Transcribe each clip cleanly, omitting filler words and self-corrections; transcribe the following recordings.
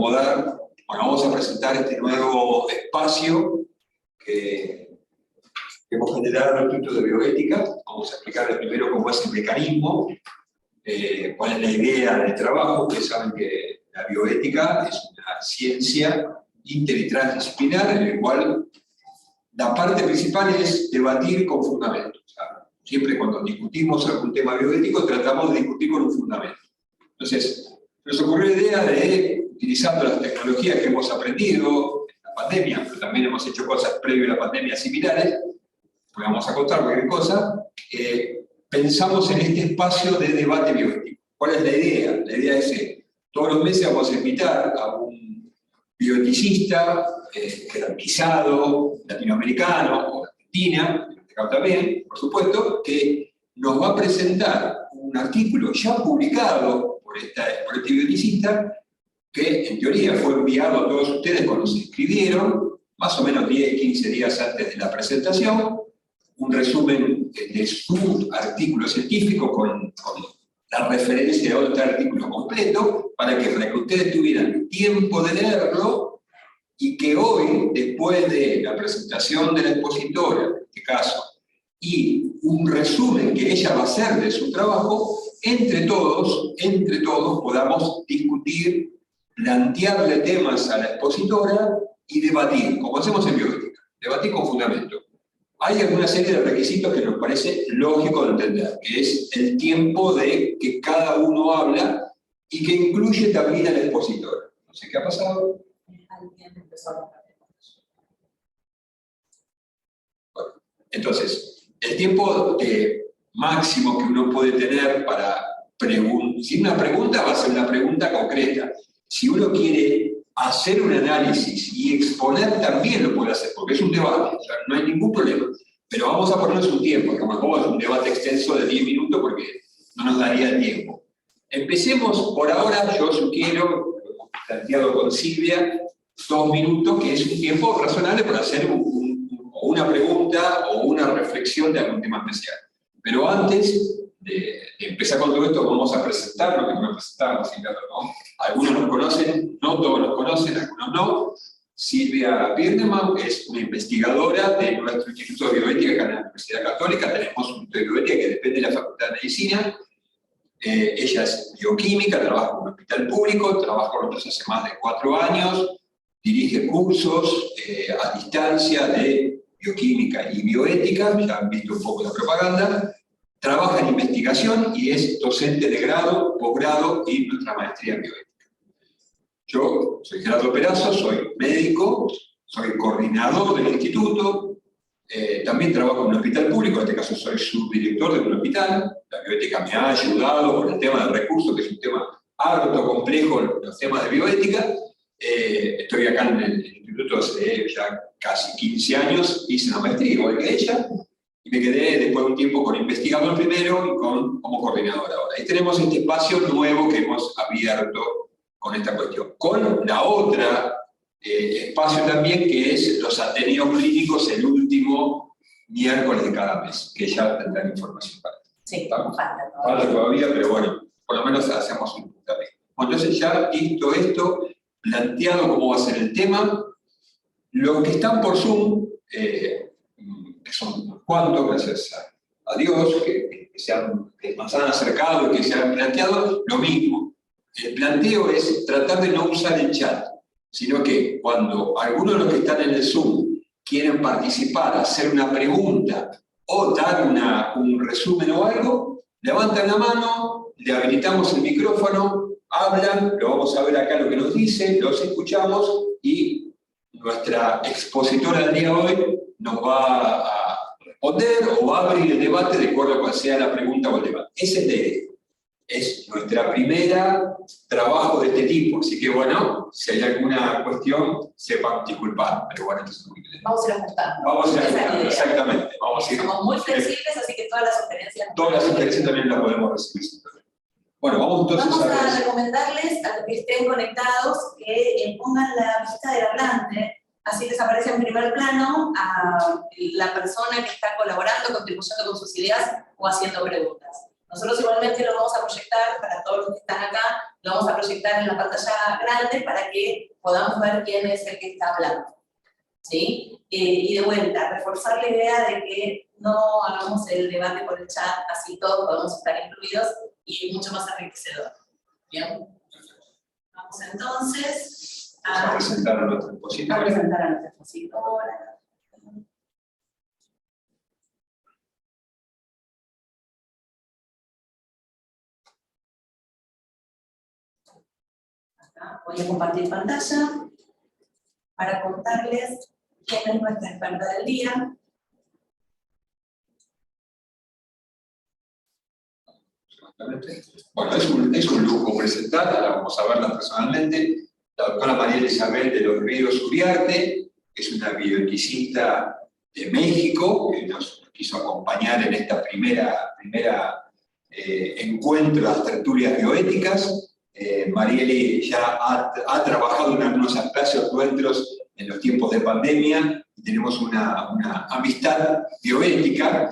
Bueno, vamos a presentar este nuevo espacio que hemos generado en el Instituto de Bioética. Vamos a explicarles primero cómo es el mecanismo, cuál es la idea del trabajo. Ustedes saben que la bioética es una ciencia inter y transdisciplinar en la cual la parte principal es debatir con fundamentos. O sea, siempre cuando discutimos algún tema bioético tratamos de discutir con un fundamento. Entonces, nos ocurrió la idea de, utilizando las tecnologías que hemos aprendido en la pandemia, pero también hemos hecho cosas previo a la pandemia similares, pues vamos a contar cualquier cosa, pensamos en este espacio de debate bioético. ¿Cuál es la idea? La idea es que todos los meses vamos a invitar a un bioeticista jerarquizado, latinoamericano o de Argentina, en este caso también, por supuesto, que nos va a presentar un artículo ya publicado por este bioeticista, que en teoría fue enviado a todos ustedes cuando se inscribieron, más o menos 10, 15 días antes de la presentación, un resumen de su artículo científico con la referencia de otro artículo completo, para que ustedes tuvieran tiempo de leerlo, y que hoy, después de la presentación de la expositora, en este caso, y un resumen que ella va a hacer de su trabajo, entre todos podamos discutir, plantearle temas a la expositora y debatir, como hacemos en bioética, debatir con fundamento. Hay alguna serie de requisitos que nos parece lógico de entender, que es el tiempo de que cada uno habla y que incluye también a la expositora. No sé qué ha pasado. Bueno, entonces, el tiempo máximo que uno puede tener para preguntar, si una pregunta va a ser una pregunta concreta. Si uno quiere hacer un análisis y exponer, también lo puede hacer, porque es un debate, o sea, no hay ningún problema. Pero vamos a ponernos un tiempo, que tampoco es un debate extenso de 10 minutos porque no nos daría el tiempo. Empecemos por ahora, yo sugiero, lo hemos planteado con Silvia, 2 minutos, que es un tiempo razonable para hacer una pregunta o una reflexión de algún tema especial. Pero antes de empezar con todo esto, vamos a presentar lo que nos presentamos, ¿no? Algunos nos conocen, no todos nos conocen, algunos no. Silvia Birnemann es una investigadora de nuestro Instituto de Bioética acá en la Universidad Católica. Tenemos un Instituto de Bioética que depende de la Facultad de Medicina. Ella es bioquímica, trabaja en un hospital público, trabaja con nosotros hace más de 4 años, dirige cursos a distancia de bioquímica y bioética, ya han visto un poco la propaganda. Trabaja en investigación y es docente de grado, posgrado y nuestra maestría en bioética. Yo soy Gerardo Perazo, soy médico, soy coordinador del instituto, también trabajo en un hospital público, en este caso soy subdirector de un hospital. La bioética me ha ayudado con el tema de recursos, que es un tema harto complejo, los temas de bioética. Estoy acá en el instituto hace ya casi 15 años, hice una maestría igual que ella, y me quedé después de un tiempo con investigador primero y como coordinador ahora. Ahí tenemos este espacio nuevo que hemos abierto con esta cuestión. Con la otra espacio también, que es los ateneos clínicos el último miércoles de cada mes, que ya tendrán información para eso. Sí, falta todavía, pero bueno, por lo menos hacemos un puntapié. Bueno, entonces ya visto esto, planteado cómo va a ser el tema, los que están por Zoom, que son unos cuantos, gracias a Dios, que nos han acercado y que se han planteado, lo mismo. El planteo es tratar de no usar el chat, sino que cuando algunos de los que están en el Zoom quieren participar, hacer una pregunta o dar un resumen o algo, levantan la mano, le habilitamos el micrófono, hablan, lo vamos a ver acá lo que nos dicen, los escuchamos y nuestra expositora del día de hoy nos va a responder o va a abrir el debate de acuerdo a cuál sea la pregunta o el debate. Ese es la idea. Es nuestra primera trabajo de este tipo, así que bueno, si hay alguna cuestión, sepan disculpar, pero bueno, esto es muy bien. Vamos a ir ajustando. Vamos a ir ajustando, exactamente. Vamos a ir. Somos muy flexibles, así que todas las sugerencias... Todas las sugerencias también las podemos recibir. Bueno, vamos entonces Vamos a recomendarles a los que estén conectados que pongan la vista del hablante, así les aparece en primer plano a la persona que está colaborando, contribuyendo con sus ideas o haciendo preguntas. Nosotros igualmente lo vamos a proyectar para todos los que están acá, lo vamos a proyectar en la pantalla grande para que podamos ver quién es el que está hablando. ¿Sí? Y de vuelta, reforzar la idea de que no hagamos el debate por el chat, así todos podemos estar incluidos y es mucho más enriquecedor. ¿Bien? Vamos entonces a presentar a nuestra expositora. Voy a compartir pantalla para contarles quién es nuestra experta del día. Bueno, es un lujo presentarla, la vamos a verla personalmente. La doctora Mariela Isabel de los Ríos Uriarte es una bioeticista de México que nos quiso acompañar en esta primera encuentro de las tertulias bioéticas. Mariela ya ha trabajado en algunos espacios nuestros en los tiempos de pandemia y tenemos una amistad bioética.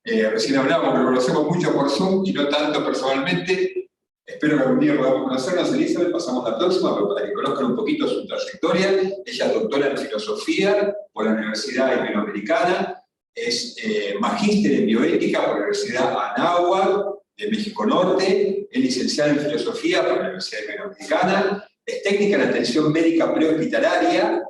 Recién hablábamos, pero conocemos mucho por Zoom y no tanto personalmente. Espero que algún día podamos conocernos. Elizabeth, pasamos a la próxima, pero para que conozcan un poquito su trayectoria. Ella es doctora en filosofía por la Universidad Iberoamericana, es magíster en bioética por la Universidad Anáhuac de México Norte, es licenciada en filosofía por la Universidad Iberoamericana, es técnica en atención médica prehospitalaria,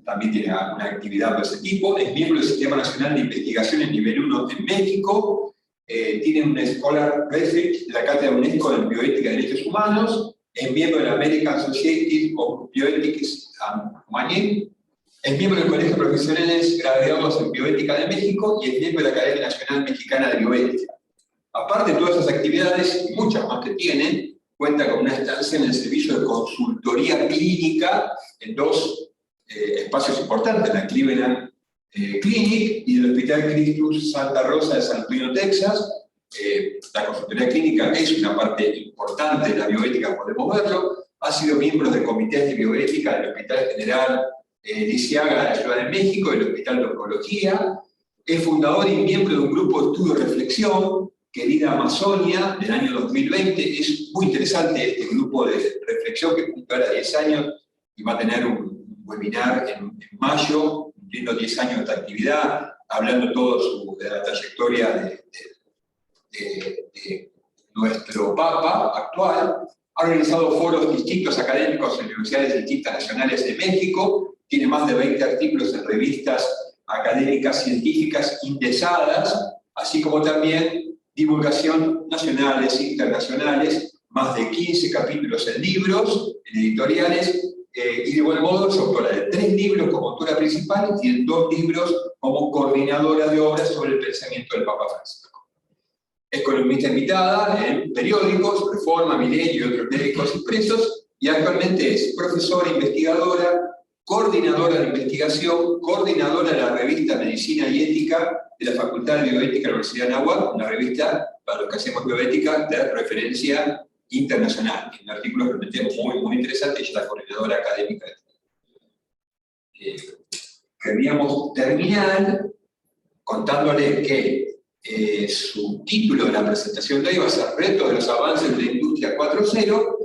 también tiene alguna actividad de ese tipo, es miembro del Sistema Nacional de Investigación en Nivel 1 en México, tiene un Scholar Research de la Cátedra UNESCO de Bioética y Derechos Humanos, es miembro de la American Society of Bioethics and Humane, es miembro del Colegio de Profesionales Graduados en Bioética de México y es miembro de la Academia Nacional Mexicana de Bioética. Aparte de todas esas actividades, muchas más que tiene, cuenta con una estancia en el servicio de consultoría clínica en dos espacios importantes, la Cleveland Clinic y el Hospital Christus Santa Rosa de San Antonio, Texas. La consultoría clínica es una parte importante de la bioética, podemos verlo. Ha sido miembro de comités de bioética del Hospital General Lisiaga de la Ciudad de México, del Hospital de Oncología. Es fundador y miembro de un grupo de estudio y reflexión, Querida Amazonia, del año 2020. Es muy interesante este grupo de reflexión que cumple ahora 10 años y va a tener un webinar en mayo, cumpliendo 10 años de esta actividad, hablando todo de la trayectoria de nuestro Papa actual. Ha organizado foros distintos académicos en universidades distintas nacionales de México, tiene más de 20 artículos en revistas académicas científicas indexadas, así como también divulgación nacionales e internacionales, más de 15 capítulos en libros, en editoriales, y de igual modo es autora de 3 libros como autora principal y en 2 libros como coordinadora de obras sobre el pensamiento del Papa Francisco. Es columnista invitada en periódicos, Reforma, Milenio y otros médicos impresos, y actualmente es profesora, investigadora, coordinadora de investigación, coordinadora de la revista Medicina y Ética de la Facultad de Bioética de la Universidad de Anáhuac, una revista para los que hacemos bioética de referencia internacional. Tiene un artículo realmente muy interesante, ella es la coordinadora académica. Queríamos terminar contándoles que su título de la presentación de hoy va a ser Retos de los avances de la industria 4.0,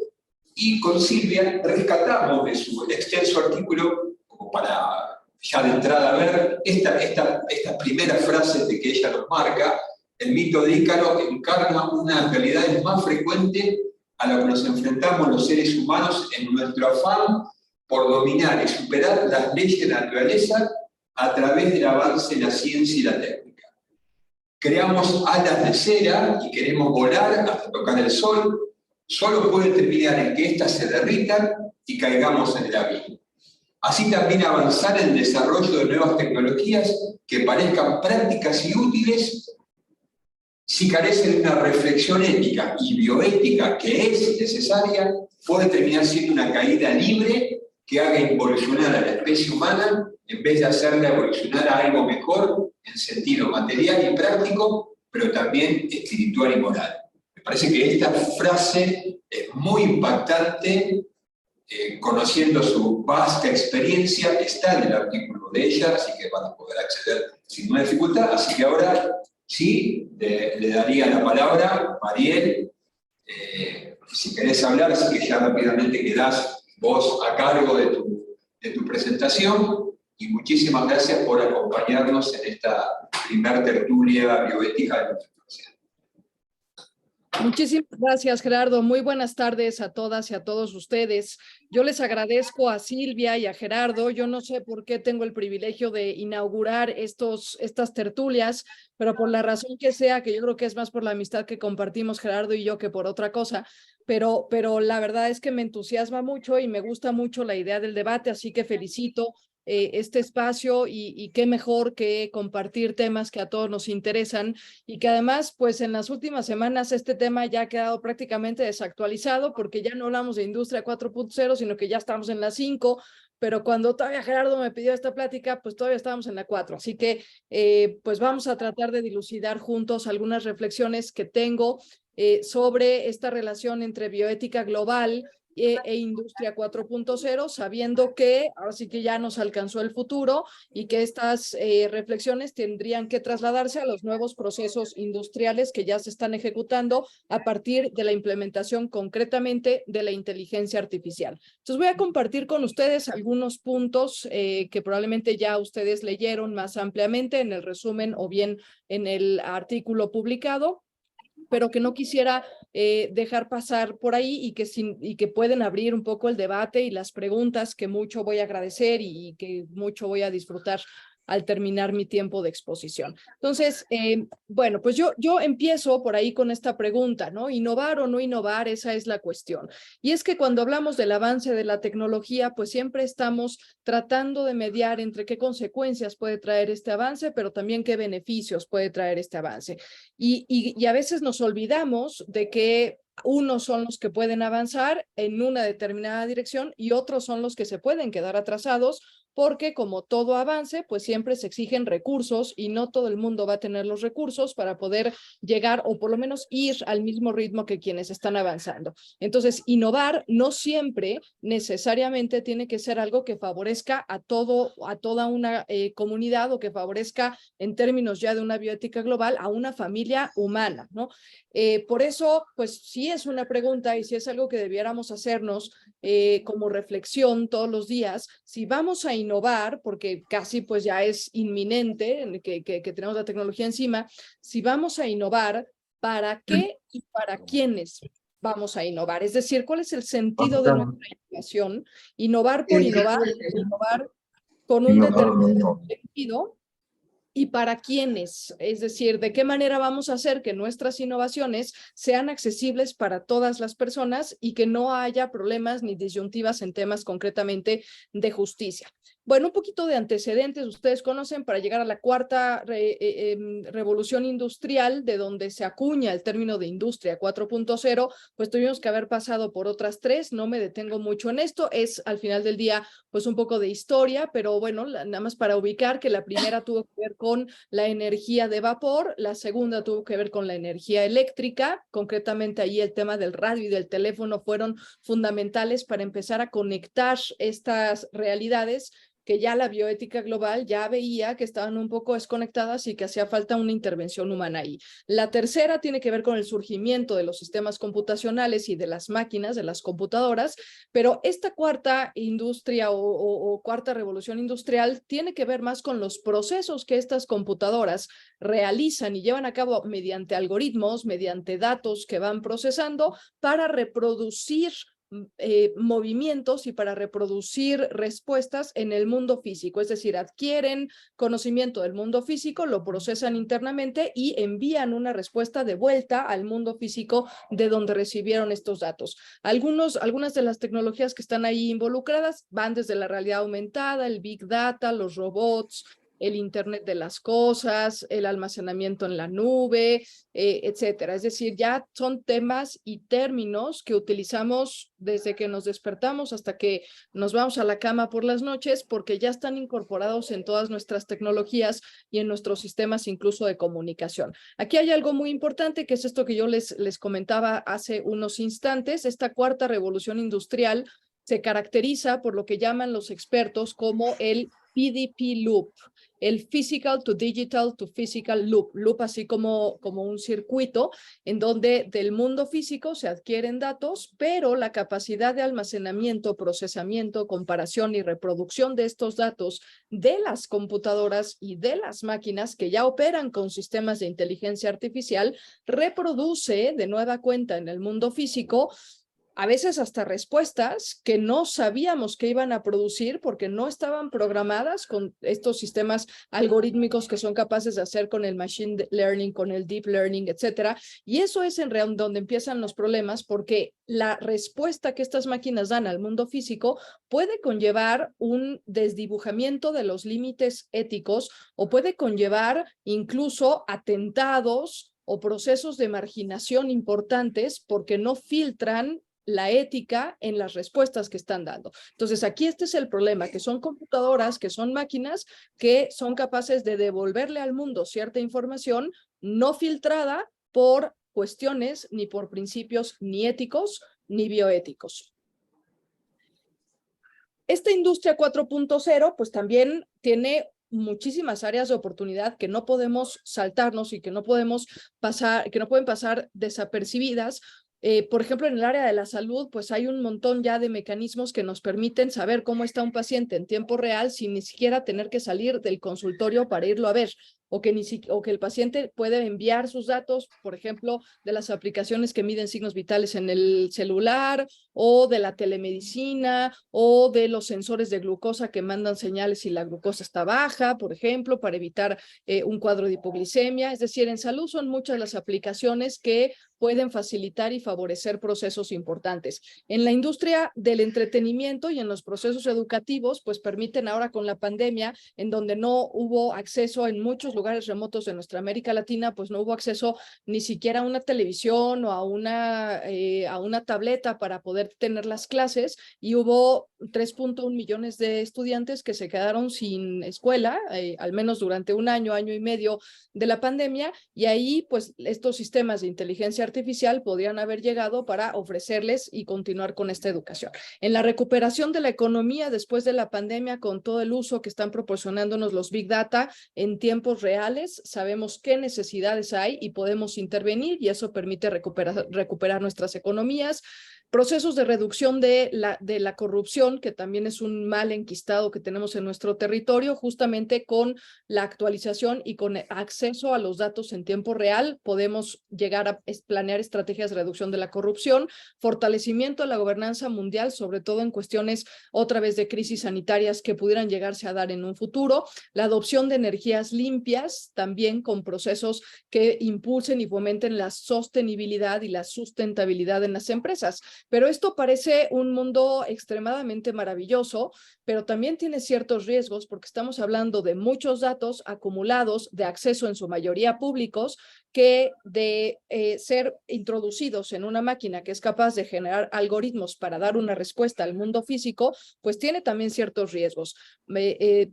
y con Silvia rescatamos de su extenso artículo, como para ya de entrada ver, estas primeras frases de que ella nos marca. El mito de Ícaro encarna una realidad más frecuente a la que nos enfrentamos los seres humanos en nuestro afán por dominar y superar las leyes de la naturaleza a través del avance de la ciencia y la técnica. Creamos alas de cera y queremos volar hasta tocar el sol, solo puede terminar en que éstas se derritan y caigamos en el abismo. Así también avanzar en el desarrollo de nuevas tecnologías que parezcan prácticas y útiles, si carecen de una reflexión ética y bioética que es necesaria, puede terminar siendo una caída libre que haga involucionar a la especie humana en vez de hacerla evolucionar a algo mejor en sentido material y práctico, pero también espiritual y moral. Me parece que esta frase es muy impactante, conociendo su vasta experiencia, está en el artículo de ella, así que van a poder acceder sin ninguna dificultad. Así que ahora Sí, le daría la palabra, Mariel, si querés hablar, así que ya rápidamente quedás vos a cargo de tu presentación, y muchísimas gracias por acompañarnos en esta primera tertulia bioética de nuestra universidad. Muchísimas gracias, Gerardo. Muy buenas tardes a todas y a todos ustedes. Yo les agradezco a Silvia y a Gerardo. Yo no sé por qué tengo el privilegio de inaugurar estas tertulias, pero por la razón que sea, que yo creo que es más por la amistad que compartimos Gerardo y yo que por otra cosa, pero la verdad es que me entusiasma mucho y me gusta mucho la idea del debate, así que felicito este espacio y qué mejor que compartir temas que a todos nos interesan y que además, pues en las últimas semanas este tema ya ha quedado prácticamente desactualizado porque ya no hablamos de industria 4.0, sino que ya estamos en la 5, pero cuando todavía Gerardo me pidió esta plática, pues todavía estábamos en la 4. Así que, pues vamos a tratar de dilucidar juntos algunas reflexiones que tengo sobre esta relación entre bioética global e industria 4.0, sabiendo que ahora sí que ya nos alcanzó el futuro y que estas reflexiones tendrían que trasladarse a los nuevos procesos industriales que ya se están ejecutando a partir de la implementación concretamente de la inteligencia artificial. Entonces voy a compartir con ustedes algunos puntos que probablemente ya ustedes leyeron más ampliamente en el resumen o bien en el artículo publicado, pero que no quisiera dejar pasar por ahí y que pueden abrir un poco el debate y las preguntas que mucho voy a agradecer y que mucho voy a disfrutar al terminar mi tiempo de exposición. Entonces, bueno, pues yo empiezo por ahí con esta pregunta, ¿no? ¿Innovar o no innovar? Esa es la cuestión. Y es que cuando hablamos del avance de la tecnología, pues siempre estamos tratando de mediar entre qué consecuencias puede traer este avance, pero también qué beneficios puede traer este avance. Y a veces nos olvidamos de que unos son los que pueden avanzar en una determinada dirección y otros son los que se pueden quedar atrasados porque como todo avance, pues siempre se exigen recursos y no todo el mundo va a tener los recursos para poder llegar o por lo menos ir al mismo ritmo que quienes están avanzando. Entonces, innovar no siempre necesariamente tiene que ser algo que favorezca a toda una comunidad o que favorezca en términos ya de una bioética global a una familia humana, ¿no? Por eso, pues sí es una pregunta y sí es algo que debiéramos hacernos como reflexión todos los días, si vamos a innovar, porque casi pues ya es inminente que tenemos la tecnología encima, si vamos a innovar, ¿para qué y para quiénes vamos a innovar? Es decir, ¿cuál es el sentido de nuestra innovación? Innovar por innovar con un determinado sentido. ¿Y para quiénes? Es decir, ¿de qué manera vamos a hacer que nuestras innovaciones sean accesibles para todas las personas y que no haya problemas ni disyuntivas en temas concretamente de justicia? Bueno, un poquito de antecedentes, ustedes conocen, para llegar a la cuarta revolución industrial, de donde se acuña el término de industria 4.0, pues tuvimos que haber pasado por otras tres, no me detengo mucho en esto, es al final del día pues un poco de historia, pero bueno, nada más para ubicar que la primera tuvo que ver con la energía de vapor, la segunda tuvo que ver con la energía eléctrica, concretamente ahí el tema del radio y del teléfono fueron fundamentales para empezar a conectar estas realidades que ya la bioética global ya veía que estaban un poco desconectadas y que hacía falta una intervención humana ahí. La tercera tiene que ver con el surgimiento de los sistemas computacionales y de las máquinas, de las computadoras, pero esta cuarta industria o cuarta revolución industrial tiene que ver más con los procesos que estas computadoras realizan y llevan a cabo mediante algoritmos, mediante datos que van procesando para reproducir movimientos y para reproducir respuestas en el mundo físico, es decir, adquieren conocimiento del mundo físico, lo procesan internamente y envían una respuesta de vuelta al mundo físico de donde recibieron estos datos. Algunas de las tecnologías que están ahí involucradas van desde la realidad aumentada, el Big Data, los robots, el Internet de las cosas, el almacenamiento en la nube, etcétera. Es decir, ya son temas y términos que utilizamos desde que nos despertamos hasta que nos vamos a la cama por las noches, porque ya están incorporados en todas nuestras tecnologías y en nuestros sistemas incluso de comunicación. Aquí hay algo muy importante, que es esto que yo les comentaba hace unos instantes. Esta cuarta revolución industrial se caracteriza por lo que llaman los expertos como el PDP Loop, el Physical to Digital to Physical Loop, loop así como un circuito en donde del mundo físico se adquieren datos, pero la capacidad de almacenamiento, procesamiento, comparación y reproducción de estos datos de las computadoras y de las máquinas que ya operan con sistemas de inteligencia artificial reproduce de nueva cuenta en el mundo físico a veces hasta respuestas que no sabíamos que iban a producir porque no estaban programadas con estos sistemas algorítmicos que son capaces de hacer con el machine learning, con el deep learning, etcétera. Y eso es en realidad donde empiezan los problemas, porque la respuesta que estas máquinas dan al mundo físico puede conllevar un desdibujamiento de los límites éticos o puede conllevar incluso atentados o procesos de marginación importantes porque no filtran la ética en las respuestas que están dando. Entonces, aquí este es el problema, que son computadoras, que son máquinas que son capaces de devolverle al mundo cierta información no filtrada por cuestiones ni por principios ni éticos ni bioéticos. Esta industria 4.0 pues también tiene muchísimas áreas de oportunidad que no podemos saltarnos y que no pueden pasar desapercibidas. Por ejemplo, en el área de la salud, pues hay un montón ya de mecanismos que nos permiten saber cómo está un paciente en tiempo real sin ni siquiera tener que salir del consultorio para irlo a ver, o que el paciente puede enviar sus datos, por ejemplo, de las aplicaciones que miden signos vitales en el celular, o de la telemedicina, o de los sensores de glucosa que mandan señales si la glucosa está baja, por ejemplo, para evitar un cuadro de hipoglicemia. Es decir, en salud son muchas las aplicaciones que pueden facilitar y favorecer procesos importantes. En la industria del entretenimiento y en los procesos educativos, pues permiten ahora con la pandemia, en donde no hubo acceso en muchos lugares remotos de nuestra América Latina, pues no hubo acceso ni siquiera a una televisión o a una tableta para poder tener las clases, y hubo 3.1 millones de estudiantes que se quedaron sin escuela, al menos durante un año, año y medio de la pandemia, y ahí pues estos sistemas de inteligencia artificial podrían haber llegado para ofrecerles y continuar con esta educación. En la recuperación de la economía después de la pandemia, con todo el uso que están proporcionándonos los Big Data en tiempos reales, sabemos qué necesidades hay y podemos intervenir, y eso permite recuperar nuestras economías. Procesos de reducción de la corrupción, que también es un mal enquistado que tenemos en nuestro territorio, justamente con la actualización y con acceso a los datos en tiempo real, podemos llegar a planear estrategias de reducción de la corrupción, fortalecimiento de la gobernanza mundial, sobre todo en cuestiones otra vez de crisis sanitarias que pudieran llegarse a dar en un futuro, la adopción de energías limpias, también con procesos que impulsen y fomenten la sostenibilidad y la sustentabilidad en las empresas. Pero esto parece un mundo extremadamente maravilloso, pero también tiene ciertos riesgos porque estamos hablando de muchos datos acumulados, de acceso en su mayoría públicos, que de ser introducidos en una máquina que es capaz de generar algoritmos para dar una respuesta al mundo físico, pues tiene también ciertos riesgos.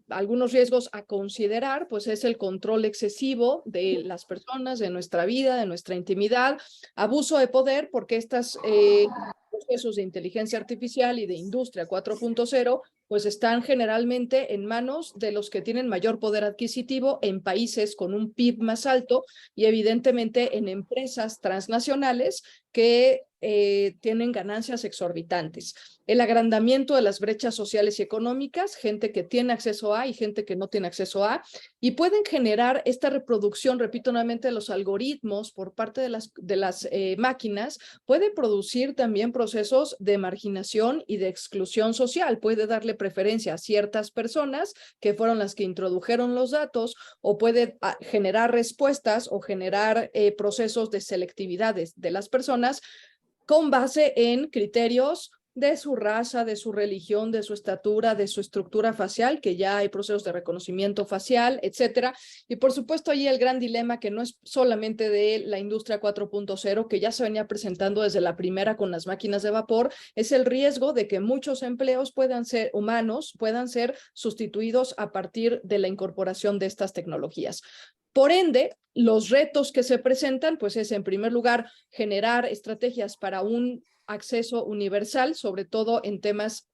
Algunos riesgos a considerar, pues es el control excesivo de las personas, de nuestra vida, de nuestra intimidad, abuso de poder, porque estas procesos de inteligencia artificial y de industria 4.0 pues están generalmente en manos de los que tienen mayor poder adquisitivo en países con un PIB más alto y evidentemente en empresas transnacionales que tienen ganancias exorbitantes. El agrandamiento de las brechas sociales y económicas, gente que tiene acceso a y gente que no tiene acceso a, y pueden generar esta reproducción, repito nuevamente, de los algoritmos por parte de las máquinas, puede producir también procesos de marginación y de exclusión social, puede darle preferencia a ciertas personas que fueron las que introdujeron los datos, o puede generar respuestas o generar procesos de selectividad de las personas con base en criterios de su raza, de su religión, de su estatura, de su estructura facial, que ya hay procesos de reconocimiento facial, etcétera. Y por supuesto ahí el gran dilema, que no es solamente de la industria 4.0, que ya se venía presentando desde la primera con las máquinas de vapor, es el riesgo de que muchos empleos humanos puedan ser sustituidos a partir de la incorporación de estas tecnologías. Por ende, los retos que se presentan, pues es en primer lugar generar estrategias para un acceso universal, sobre todo en temas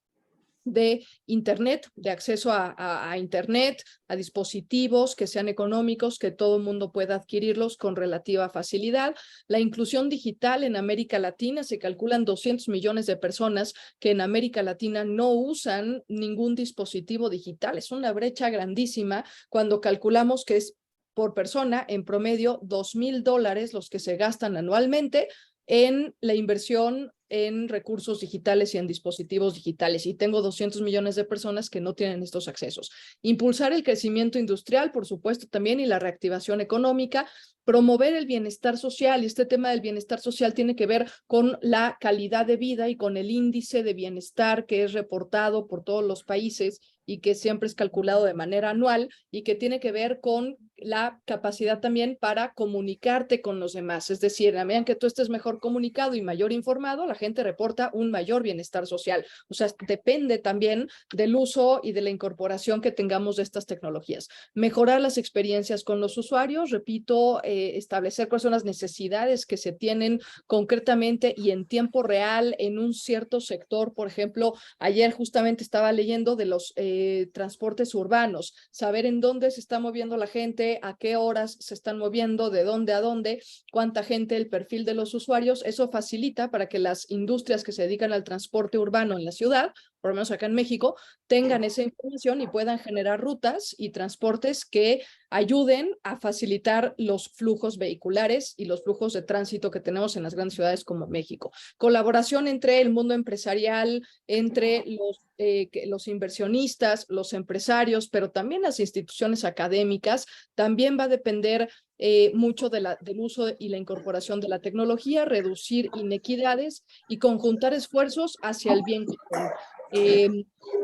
de Internet, de acceso a Internet, a dispositivos que sean económicos, que todo el mundo pueda adquirirlos con relativa facilidad. La inclusión digital en América Latina, se calculan 200 millones de personas que en América Latina no usan ningún dispositivo digital. Es una brecha grandísima cuando calculamos que es por persona, en promedio, $2,000 los que se gastan anualmente en la inversión en recursos digitales y en dispositivos digitales. Y tengo 200 millones de personas que no tienen estos accesos. Impulsar el crecimiento industrial, por supuesto, también, y la reactivación económica. Promover el bienestar social, y este tema del bienestar social tiene que ver con la calidad de vida y con el índice de bienestar que es reportado por todos los países y que siempre es calculado de manera anual, y que tiene que ver con la capacidad también para comunicarte con los demás. Es decir, a medida que tú estés mejor comunicado y mayor informado, la gente reporta un mayor bienestar social. O sea, depende también del uso y de la incorporación que tengamos de estas tecnologías. Mejorar las experiencias con los usuarios, repito, establecer cuáles son las necesidades que se tienen concretamente y en tiempo real en un cierto sector. Por ejemplo, ayer justamente estaba leyendo de los transportes urbanos, saber en dónde se está moviendo la gente, a qué horas se están moviendo, de dónde a dónde, cuánta gente, el perfil de los usuarios. Eso facilita para que las industrias que se dedican al transporte urbano en la ciudad, por lo menos acá en México, tengan esa información y puedan generar rutas y transportes que ayuden a facilitar los flujos vehiculares y los flujos de tránsito que tenemos en las grandes ciudades como México. Colaboración entre el mundo empresarial, entre los inversionistas, los empresarios, pero también las instituciones académicas. También va a depender mucho del uso y la incorporación de la tecnología, reducir inequidades y conjuntar esfuerzos hacia el bien común.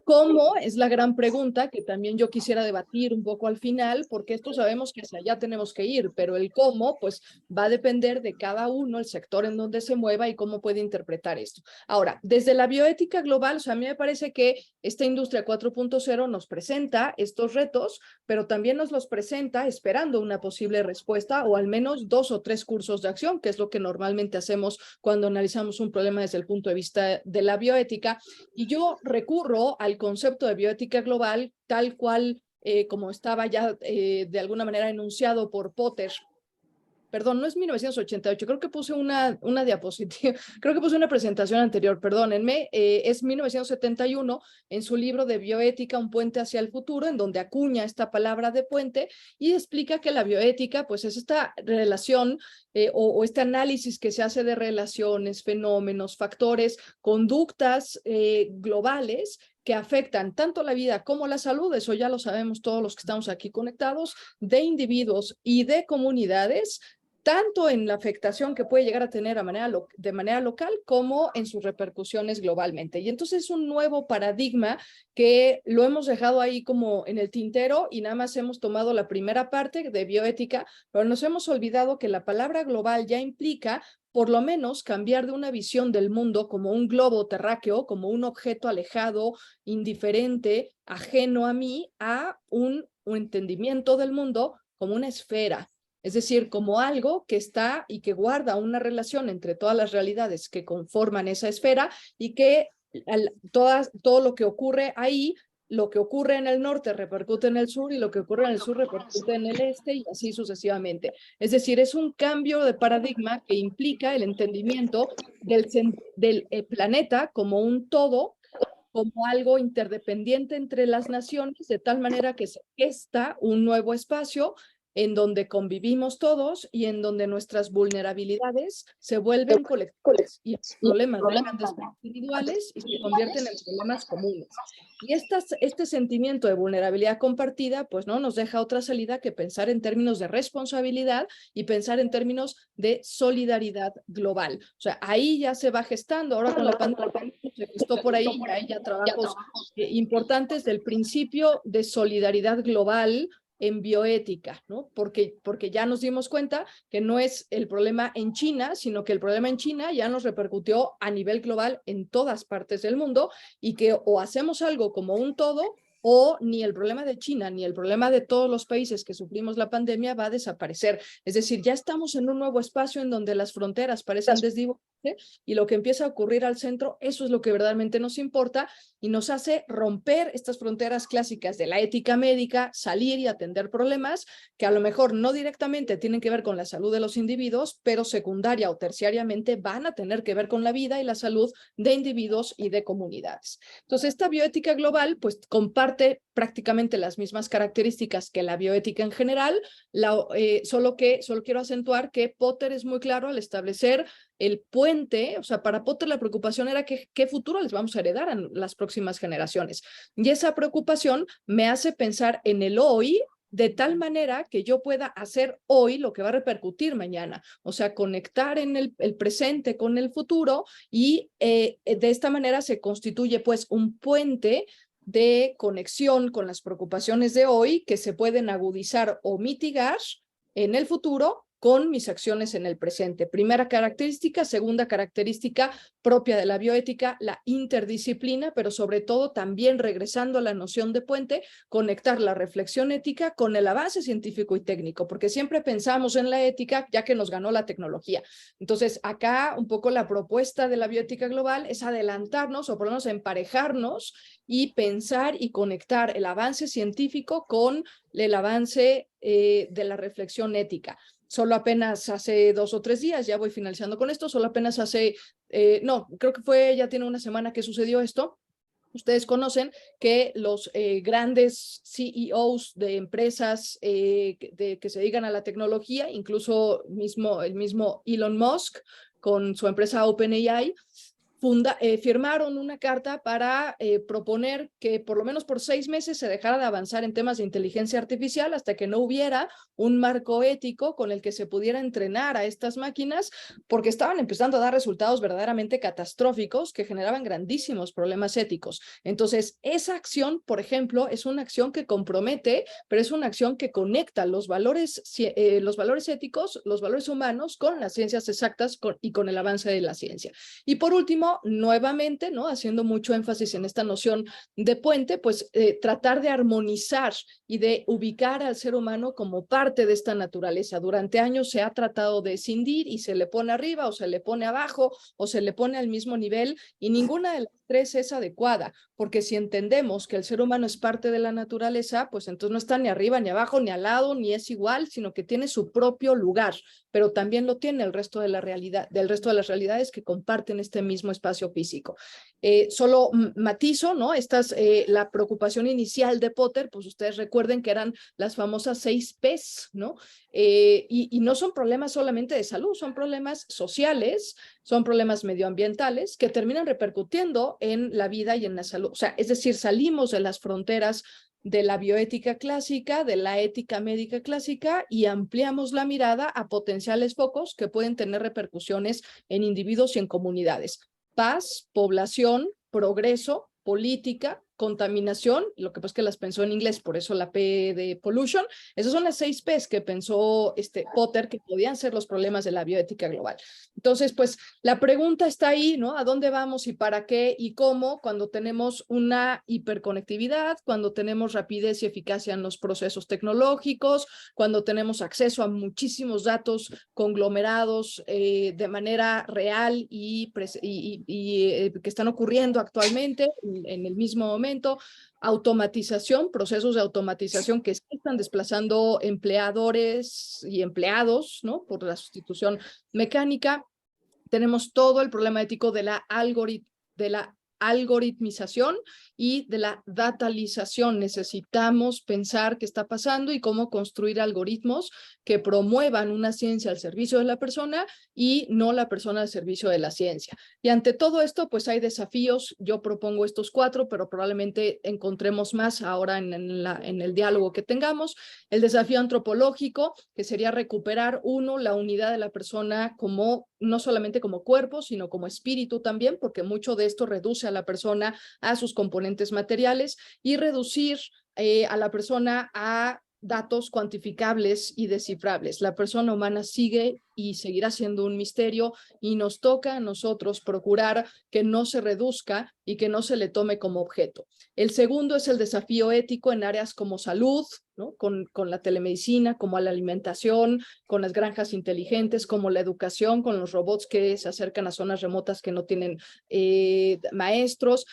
¿Cómo? Es la gran pregunta que también yo quisiera debatir un poco al final, porque esto sabemos que hacia allá tenemos que ir, pero el cómo, pues va a depender de cada uno, el sector en donde se mueva y cómo puede interpretar esto. Ahora, desde la bioética global, o sea, a mí me parece que esta industria 4.0 nos presenta estos retos, pero también nos los presenta esperando una posible respuesta, o al menos 2 o 3 cursos de acción, que es lo que normalmente hacemos cuando analizamos un problema desde el punto de vista de la bioética. Y yo recurro al concepto de bioética global tal cual como estaba ya de alguna manera enunciado por Potter. Perdón, no es 1988, creo que puse una diapositiva, creo que puse una presentación anterior, perdónenme, es 1971 en su libro de bioética, Un puente hacia el futuro, en donde acuña esta palabra de puente y explica que la bioética pues es esta relación o este análisis que se hace de relaciones, fenómenos, factores, conductas globales que afectan tanto la vida como la salud, eso ya lo sabemos todos los que estamos aquí conectados, de individuos y de comunidades, tanto en la afectación que puede llegar a tener de manera local como en sus repercusiones globalmente. Y entonces es un nuevo paradigma que lo hemos dejado ahí como en el tintero y nada más hemos tomado la primera parte de bioética, pero nos hemos olvidado que la palabra global ya implica por lo menos cambiar de una visión del mundo como un globo terráqueo, como un objeto alejado, indiferente, ajeno a mí, a un entendimiento del mundo como una esfera. Es decir, como algo que está y que guarda una relación entre todas las realidades que conforman esa esfera y que todo lo que ocurre ahí, lo que ocurre en el norte repercute en el sur y lo que ocurre en el sur repercute en el este y así sucesivamente. Es decir, es un cambio de paradigma que implica el entendimiento del planeta como un todo, como algo interdependiente entre las naciones, de tal manera que se gesta un nuevo espacio en donde convivimos todos y en donde nuestras vulnerabilidades se vuelven colectivas y los problemas dejan de ser individuales y se convierten en problemas comunes. Y este sentimiento de vulnerabilidad compartida, pues no nos deja otra salida que pensar en términos de responsabilidad y pensar en términos de solidaridad global. O sea, ahí ya se va gestando, ahora con la pandemia se gestó por ahí, hay ya trabajos importantes del principio de solidaridad global en bioética, ¿no? Porque ya nos dimos cuenta que no es el problema en China, sino que el problema en China ya nos repercutió a nivel global en todas partes del mundo y que o hacemos algo como un todo o ni el problema de China ni el problema de todos los países que sufrimos la pandemia va a desaparecer. Es decir, ya estamos en un nuevo espacio en donde las fronteras parecen y lo que empieza a ocurrir al centro, eso es lo que verdaderamente nos importa y nos hace romper estas fronteras clásicas de la ética médica, salir y atender problemas que a lo mejor no directamente tienen que ver con la salud de los individuos, pero secundaria o terciariamente van a tener que ver con la vida y la salud de individuos y de comunidades. Entonces, esta bioética global pues comparte prácticamente las mismas características que la bioética en general, solo quiero acentuar que Potter es muy claro al establecer el puente. O sea, para Potter la preocupación era qué futuro les vamos a heredar a las próximas generaciones. Y esa preocupación me hace pensar en el hoy, de tal manera que yo pueda hacer hoy lo que va a repercutir mañana. O sea, conectar en el presente con el futuro y de esta manera se constituye pues un puente de conexión con las preocupaciones de hoy que se pueden agudizar o mitigar en el futuro con mis acciones en el presente. Primera característica. Segunda característica propia de la bioética, la interdisciplina, pero sobre todo también regresando a la noción de puente, conectar la reflexión ética con el avance científico y técnico, porque siempre pensamos en la ética ya que nos ganó la tecnología. Entonces, acá un poco la propuesta de la bioética global es adelantarnos o por lo menos emparejarnos y pensar y conectar el avance científico con el avance de la reflexión ética. Solo apenas hace 2 o 3 días, ya voy finalizando con esto, solo apenas hace, creo que ya tiene una semana que sucedió esto. Ustedes conocen que los grandes CEOs de empresas que se dedican a la tecnología, incluso el mismo Elon Musk con su empresa OpenAI, firmaron una carta para proponer que por lo menos por 6 meses se dejara de avanzar en temas de inteligencia artificial hasta que no hubiera un marco ético con el que se pudiera entrenar a estas máquinas, porque estaban empezando a dar resultados verdaderamente catastróficos que generaban grandísimos problemas éticos. Entonces, esa acción, por ejemplo, es una acción que compromete, pero es una acción que conecta los valores éticos, los valores humanos con las ciencias exactas y con el avance de la ciencia. Y por último, nuevamente, ¿no? Haciendo mucho énfasis en esta noción de puente, pues tratar de armonizar y de ubicar al ser humano como parte de esta naturaleza. Durante años se ha tratado de escindir y se le pone arriba o se le pone abajo o se le pone al mismo nivel y ninguna de las tres es adecuada, porque si entendemos que el ser humano es parte de la naturaleza, pues entonces no está ni arriba, ni abajo, ni al lado, ni es igual, sino que tiene su propio lugar, pero también lo tiene el resto de la realidad, del resto de las realidades que comparten este mismo espacio físico. Solo matizo, ¿no? La preocupación inicial de Potter, pues ustedes recuerden que eran las famosas 6 P's, ¿no? Y no son problemas solamente de salud, son problemas sociales, son problemas medioambientales que terminan repercutiendo en la vida y en la salud. O sea, es decir, salimos de las fronteras de la bioética clásica, de la ética médica clásica y ampliamos la mirada a potenciales focos que pueden tener repercusiones en individuos y en comunidades. Paz, población, progreso, política, contaminación, lo que pasa es que las pensó en inglés, por eso la P de pollution. Esas son las 6 P's que pensó Potter que podían ser los problemas de la bioética global. Entonces, pues la pregunta está ahí, ¿no? ¿A dónde vamos y para qué y cómo cuando tenemos una hiperconectividad, cuando tenemos rapidez y eficacia en los procesos tecnológicos, cuando tenemos acceso a muchísimos datos conglomerados de manera real y que están ocurriendo actualmente en el mismo momento? Automatización, procesos de automatización que están desplazando empleadores y empleados, ¿no? Por la sustitución mecánica. Tenemos todo el problema ético de la algoritmización y de la datalización. Necesitamos pensar qué está pasando y cómo construir algoritmos que promuevan una ciencia al servicio de la persona y no la persona al servicio de la ciencia. Y ante todo esto, pues hay desafíos. Yo propongo estos 4, pero probablemente encontremos más ahora en el diálogo que tengamos. El desafío antropológico, que sería recuperar, la unidad de la persona no solamente como cuerpo, sino como espíritu también, porque mucho de esto reduce a la persona a sus componentes materiales y reducir a la persona a datos cuantificables y descifrables. La persona humana sigue y seguirá siendo un misterio, y nos toca a nosotros procurar que no se reduzca y que no se le tome como objeto. El segundo es el desafío ético en áreas como salud, ¿no? Con la telemedicina, como la alimentación, con las granjas inteligentes, como la educación, con los robots que se acercan a zonas remotas que no tienen maestros.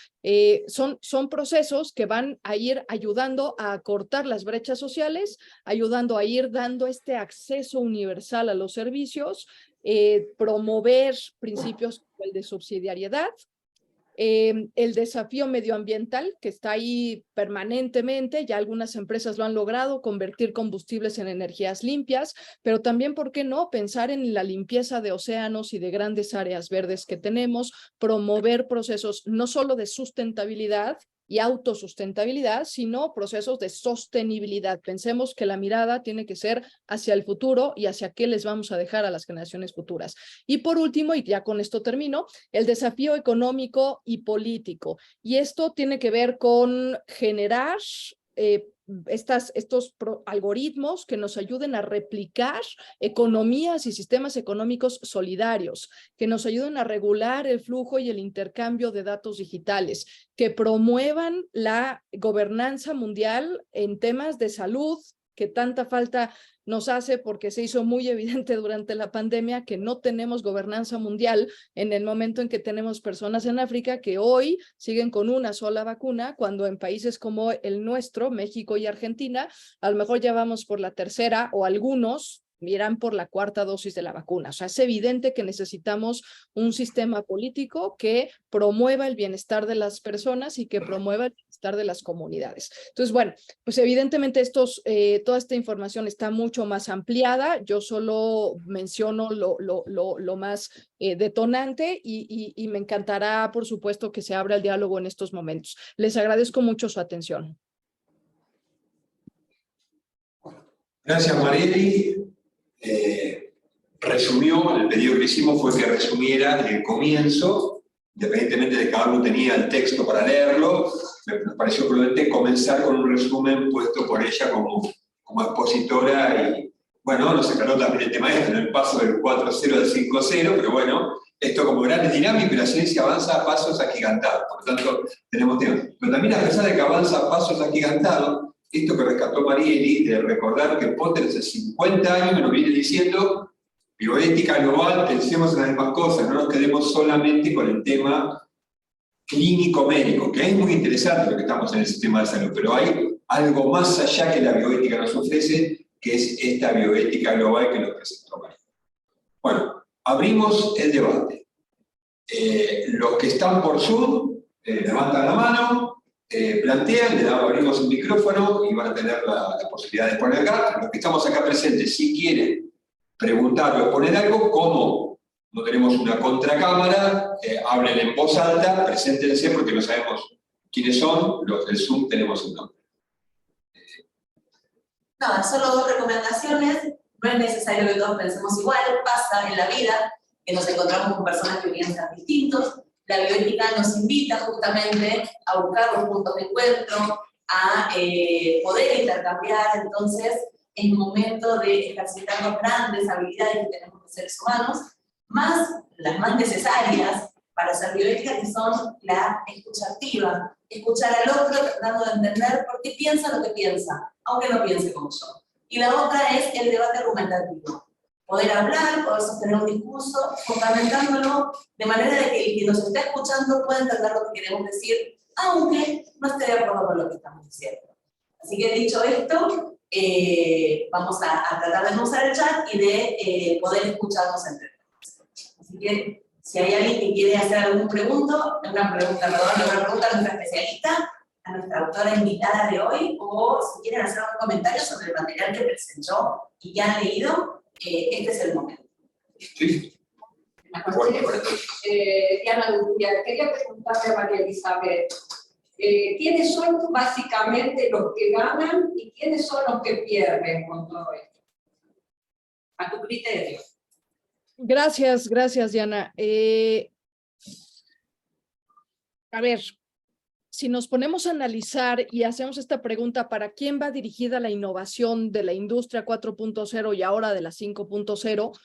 Son procesos que van a ir ayudando a cortar las brechas sociales, ayudando a ir dando este acceso universal a los servicios, promover principios como el de subsidiariedad, el desafío medioambiental que está ahí permanentemente, ya algunas empresas lo han logrado, convertir combustibles en energías limpias, pero también, ¿por qué no?, pensar en la limpieza de océanos y de grandes áreas verdes que tenemos, promover procesos no solo de sustentabilidad y autosustentabilidad, sino procesos de sostenibilidad. Pensemos que la mirada tiene que ser hacia el futuro y hacia qué les vamos a dejar a las generaciones futuras. Y por último, y ya con esto termino, el desafío económico y político. Y esto tiene que ver con generar estos algoritmos que nos ayuden a replicar economías y sistemas económicos solidarios, que nos ayuden a regular el flujo y el intercambio de datos digitales, que promuevan la gobernanza mundial en temas de salud, que tanta falta nos hace porque se hizo muy evidente durante la pandemia que no tenemos gobernanza mundial en el momento en que tenemos personas en África que hoy siguen con una sola vacuna, cuando en países como el nuestro, México y Argentina, a lo mejor ya vamos por la tercera o algunos irán por la cuarta dosis de la vacuna. O sea, es evidente que necesitamos un sistema político que promueva el bienestar de las personas y que promueva el bienestar de las comunidades. Entonces, bueno, pues evidentemente toda esta información está mucho más ampliada. Yo solo menciono lo más detonante y me encantará, por supuesto, que se abra el diálogo en estos momentos. Les agradezco mucho su atención. Gracias, Marieli. Resumió, el pedido que hicimos fue que resumiera el comienzo, independientemente de que cada uno tenía el texto para leerlo. Me pareció prudente comenzar con un resumen puesto por ella como expositora, y bueno, nos aclaró también el tema en el paso del 4-0 al 5-0, pero bueno, esto como gran es dinámico y la ciencia avanza a pasos agigantados, por lo tanto tenemos tiempo. Pero también, a pesar de que avanza a pasos agigantados, esto que rescató Marieli, de recordar que Potter hace 50 años nos viene diciendo bioética global, pensemos en las mismas cosas, no nos quedemos solamente con el tema clínico-médico, que es muy interesante lo que estamos en el sistema de salud, pero hay algo más allá que la bioética nos ofrece, que es esta bioética global que nos presentó Marieli. Bueno, abrimos el debate. Los que están por Zoom, levantan la mano, plantean, abrimos un micrófono y van a tener la posibilidad de poner acá. Los que estamos acá presentes, si quieren preguntar o exponer algo, como no tenemos una contracámara, hablen en voz alta, preséntense porque no sabemos quiénes son. Los del Zoom tenemos un nombre. Nada, solo dos recomendaciones. No es necesario que todos pensemos igual, pasa en la vida que nos encontramos con personas que piensan distintos. La bioética nos invita justamente a buscar los puntos de encuentro, a poder intercambiar. Entonces es momento de ejercitar las grandes habilidades que tenemos los seres humanos, más las más necesarias para hacer bioética, que son la escucha activa, escuchar al otro tratando de entender por qué piensa lo que piensa, aunque no piense como yo. Y la otra es el debate argumentativo. Poder hablar, poder sostener un discurso, fundamentándolo de manera de que el que nos está escuchando pueda entender lo que queremos decir, aunque no esté de acuerdo con lo que estamos diciendo. Así que dicho esto, vamos a tratar de no usar el chat y de poder escucharnos entre todos. Así que si hay alguien que quiere hacer alguna pregunta a nuestra especialista, a nuestra autora invitada de hoy, o si quieren hacer algún comentario sobre el material que presentó y ya han leído, este es el momento. Sí. Diana Duria, quería preguntarle a María Elizabeth, ¿quiénes son básicamente los que ganan y quiénes son los que pierden con todo esto? A tu criterio. Gracias, Diana. A ver, si nos ponemos a analizar y hacemos esta pregunta, ¿para quién va dirigida la innovación de la industria 4.0 y ahora de la 5.0?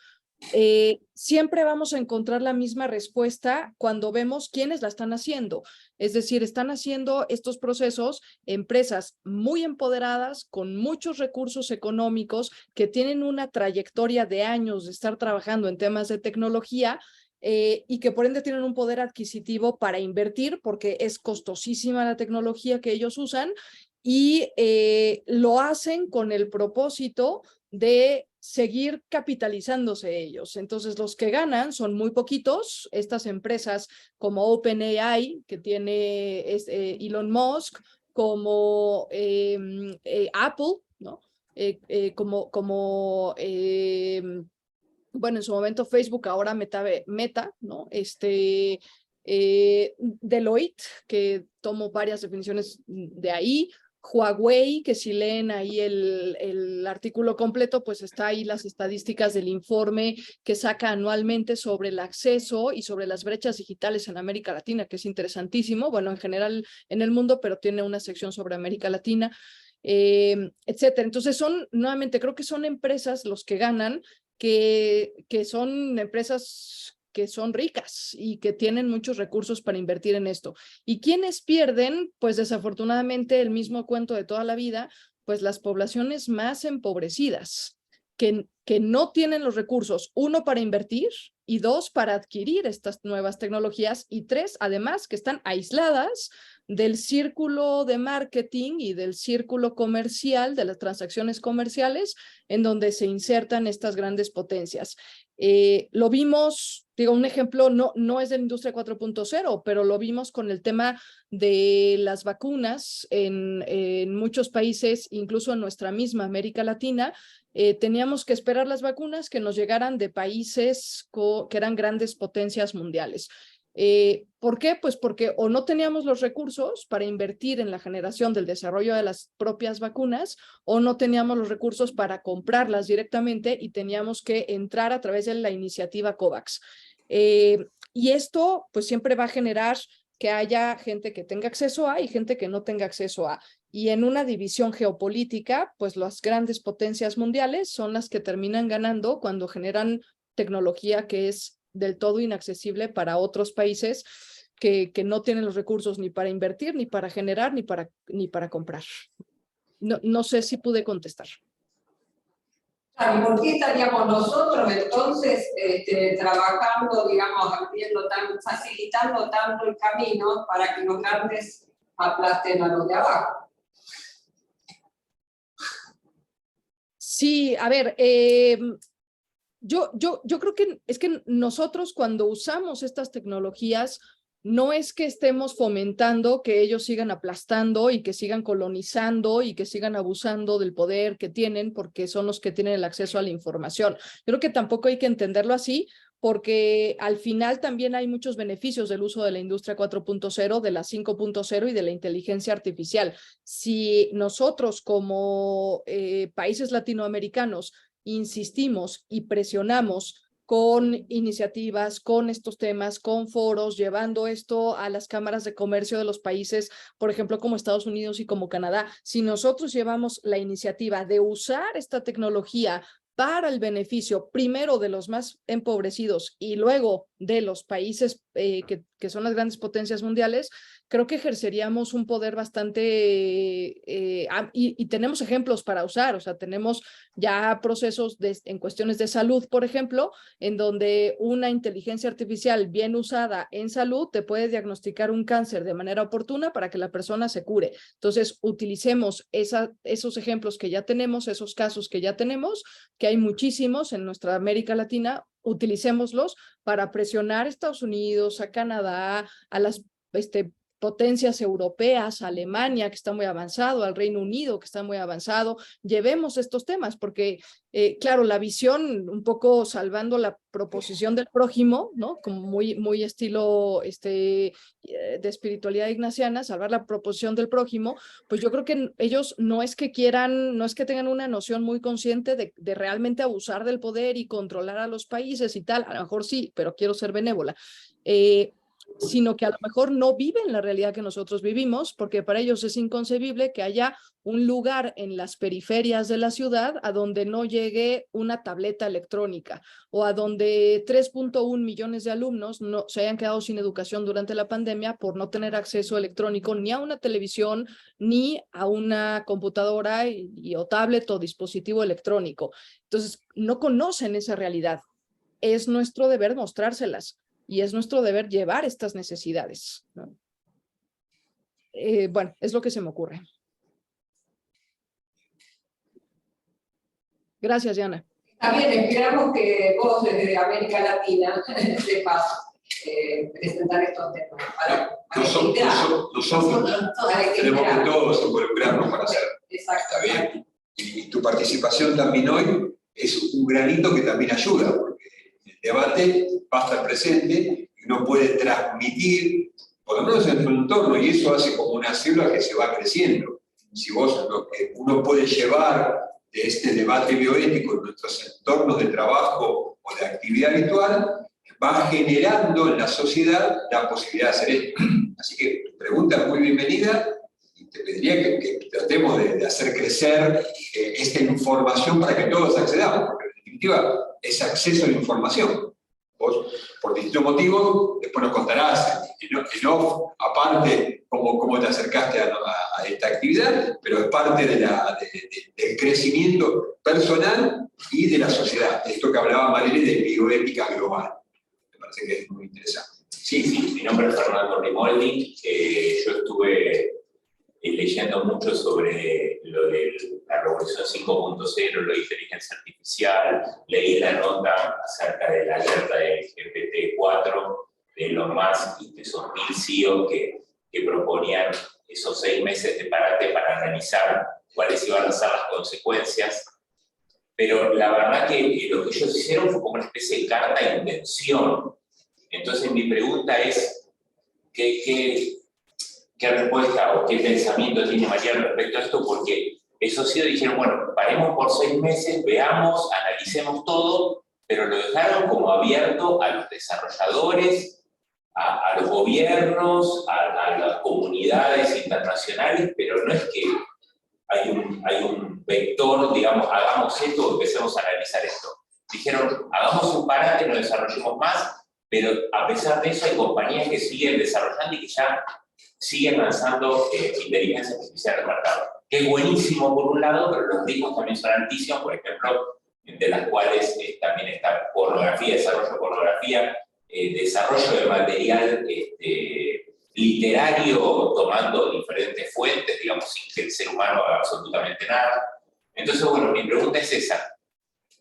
siempre vamos a encontrar la misma respuesta cuando vemos quiénes la están haciendo. Es decir, están haciendo estos procesos empresas muy empoderadas, con muchos recursos económicos, que tienen una trayectoria de años de estar trabajando en temas de tecnología, y que por ende tienen un poder adquisitivo para invertir, porque es costosísima la tecnología que ellos usan, y lo hacen con el propósito de seguir capitalizándose ellos. Entonces, los que ganan son muy poquitos. Estas empresas como OpenAI, que tiene Elon Musk, como Apple, ¿no? Bueno, en su momento Facebook, ahora Meta, ¿no? Deloitte, que tomo varias definiciones de ahí. Huawei, que si leen ahí el artículo completo, pues está ahí las estadísticas del informe que saca anualmente sobre el acceso y sobre las brechas digitales en América Latina, que es interesantísimo, bueno, en general en el mundo, pero tiene una sección sobre América Latina, etcétera. Entonces nuevamente, creo que son empresas los que ganan, que son empresas que son ricas y que tienen muchos recursos para invertir en esto. ¿Y quiénes pierden? Pues desafortunadamente el mismo cuento de toda la vida, pues las poblaciones más empobrecidas, que no tienen los recursos, uno, para invertir, y dos, para adquirir estas nuevas tecnologías, y tres, además, que están aisladas del círculo de marketing y del círculo comercial, de las transacciones comerciales, en donde se insertan estas grandes potencias. Lo vimos, digo, un ejemplo no es de la industria 4.0, pero lo vimos con el tema de las vacunas en muchos países, incluso en nuestra misma América Latina. Teníamos que esperar las vacunas que nos llegaran de países que eran grandes potencias mundiales. ¿Por qué? Pues porque o no teníamos los recursos para invertir en la generación del desarrollo de las propias vacunas, o no teníamos los recursos para comprarlas directamente y teníamos que entrar a través de la iniciativa COVAX. Y esto pues siempre va a generar que haya gente que tenga acceso a y gente que no tenga acceso a. Y en una división geopolítica, pues las grandes potencias mundiales son las que terminan ganando cuando generan tecnología que es del todo inaccesible para otros países que no tienen los recursos ni para invertir, ni para generar, ni para comprar. No sé si pude contestar. Claro, ¿por qué estaríamos nosotros entonces trabajando, digamos, facilitando tanto el camino para que los grandes aplasten a los de abajo? Sí, a ver, yo creo que es que nosotros, cuando usamos estas tecnologías, no es que estemos fomentando que ellos sigan aplastando y que sigan colonizando y que sigan abusando del poder que tienen, porque son los que tienen el acceso a la información. Yo creo que tampoco hay que entenderlo así, porque al final también hay muchos beneficios del uso de la industria 4.0, de la 5.0 y de la inteligencia artificial. Si nosotros como países latinoamericanos insistimos y presionamos con iniciativas, con estos temas, con foros, llevando esto a las cámaras de comercio de los países, por ejemplo, como Estados Unidos y como Canadá, si nosotros llevamos la iniciativa de usar esta tecnología para el beneficio primero de los más empobrecidos y luego de los países que son las grandes potencias mundiales, creo que ejerceríamos un poder bastante, y tenemos ejemplos para usar, o sea, tenemos ya procesos en cuestiones de salud, por ejemplo, en donde una inteligencia artificial bien usada en salud te puede diagnosticar un cáncer de manera oportuna para que la persona se cure. Entonces, utilicemos esos ejemplos que ya tenemos, esos casos que ya tenemos, que hay muchísimos en nuestra América Latina, utilicémoslos para presionar a Estados Unidos, a Canadá, a las potencias europeas, a Alemania, que está muy avanzado, al Reino Unido, que está muy avanzado. Llevemos estos temas, porque, claro, la visión, un poco salvando la proposición del prójimo, ¿no? Como muy estilo de espiritualidad ignaciana, salvar la proposición del prójimo, pues yo creo que ellos no es que tengan una noción muy consciente de realmente abusar del poder y controlar a los países y tal, a lo mejor sí, pero quiero ser benévola. sino que a lo mejor no viven la realidad que nosotros vivimos, porque para ellos es inconcebible que haya un lugar en las periferias de la ciudad a donde no llegue una tableta electrónica, o a donde 3.1 millones de alumnos no, se hayan quedado sin educación durante la pandemia por no tener acceso electrónico ni a una televisión, ni a una computadora o tablet o dispositivo electrónico. Entonces, no conocen esa realidad. Es nuestro deber mostrárselas. Y es nuestro deber llevar estas necesidades, ¿no? Bueno, es lo que se me ocurre. Gracias, Diana. También esperamos que vos desde América Latina sepas presentar estos temas. Nosotros tenemos que todos involucrarnos para hacerlo. Exacto. ¿Está bien? Y tu participación también hoy es un granito que también ayuda, porque el debate va a estar presente y uno puede transmitir, por lo menos en su entorno, y eso hace como una célula que se va creciendo. Si vos lo que uno puede llevar de este debate bioético en nuestros entornos de trabajo o de actividad habitual, va generando en la sociedad la posibilidad de hacer esto. Así que tu pregunta es muy bienvenida y te pediría que tratemos de hacer crecer esta información para que todos accedamos, porque en definitiva es acceso a la información. Vos, por distintos motivos, después nos contarás en off, aparte, cómo te acercaste a esta actividad, pero es parte del crecimiento personal y de la sociedad. Esto que hablaba Marieli de bioética global. Me parece que es muy interesante. Sí, mi nombre es Fernando Rimoldi. Yo estuve leyendo mucho sobre lo de la revolución 5.0, lo de inteligencia artificial, leí la nota acerca de la alerta de GPT-4 de Elon Musk y de esos 1000 CEOs que proponían esos 6 meses de parate para analizar cuáles iban a ser las consecuencias. Pero la verdad que lo que ellos hicieron fue como una especie de carta de intención. Entonces mi pregunta es, ¿qué respuesta o qué pensamiento tiene María respecto a esto? Porque esos CEOs dijeron, bueno, paremos por 6 meses, veamos, analicemos todo, pero lo dejaron como abierto a los desarrolladores, a los gobiernos, a las comunidades internacionales, pero no es que hay un vector, digamos, hagamos esto o empecemos a analizar esto. Dijeron, hagamos un parate, no desarrollemos más, pero a pesar de eso hay compañías que siguen desarrollando y que ya siguen lanzando inteligencia artificial al mercado. Que es buenísimo por un lado, pero los ritmos también son altísimos, por ejemplo, de las cuales también está pornografía, desarrollo de pornografía, desarrollo de material literario tomando diferentes fuentes, digamos, sin que el ser humano haga absolutamente nada. Entonces, bueno, mi pregunta es esa.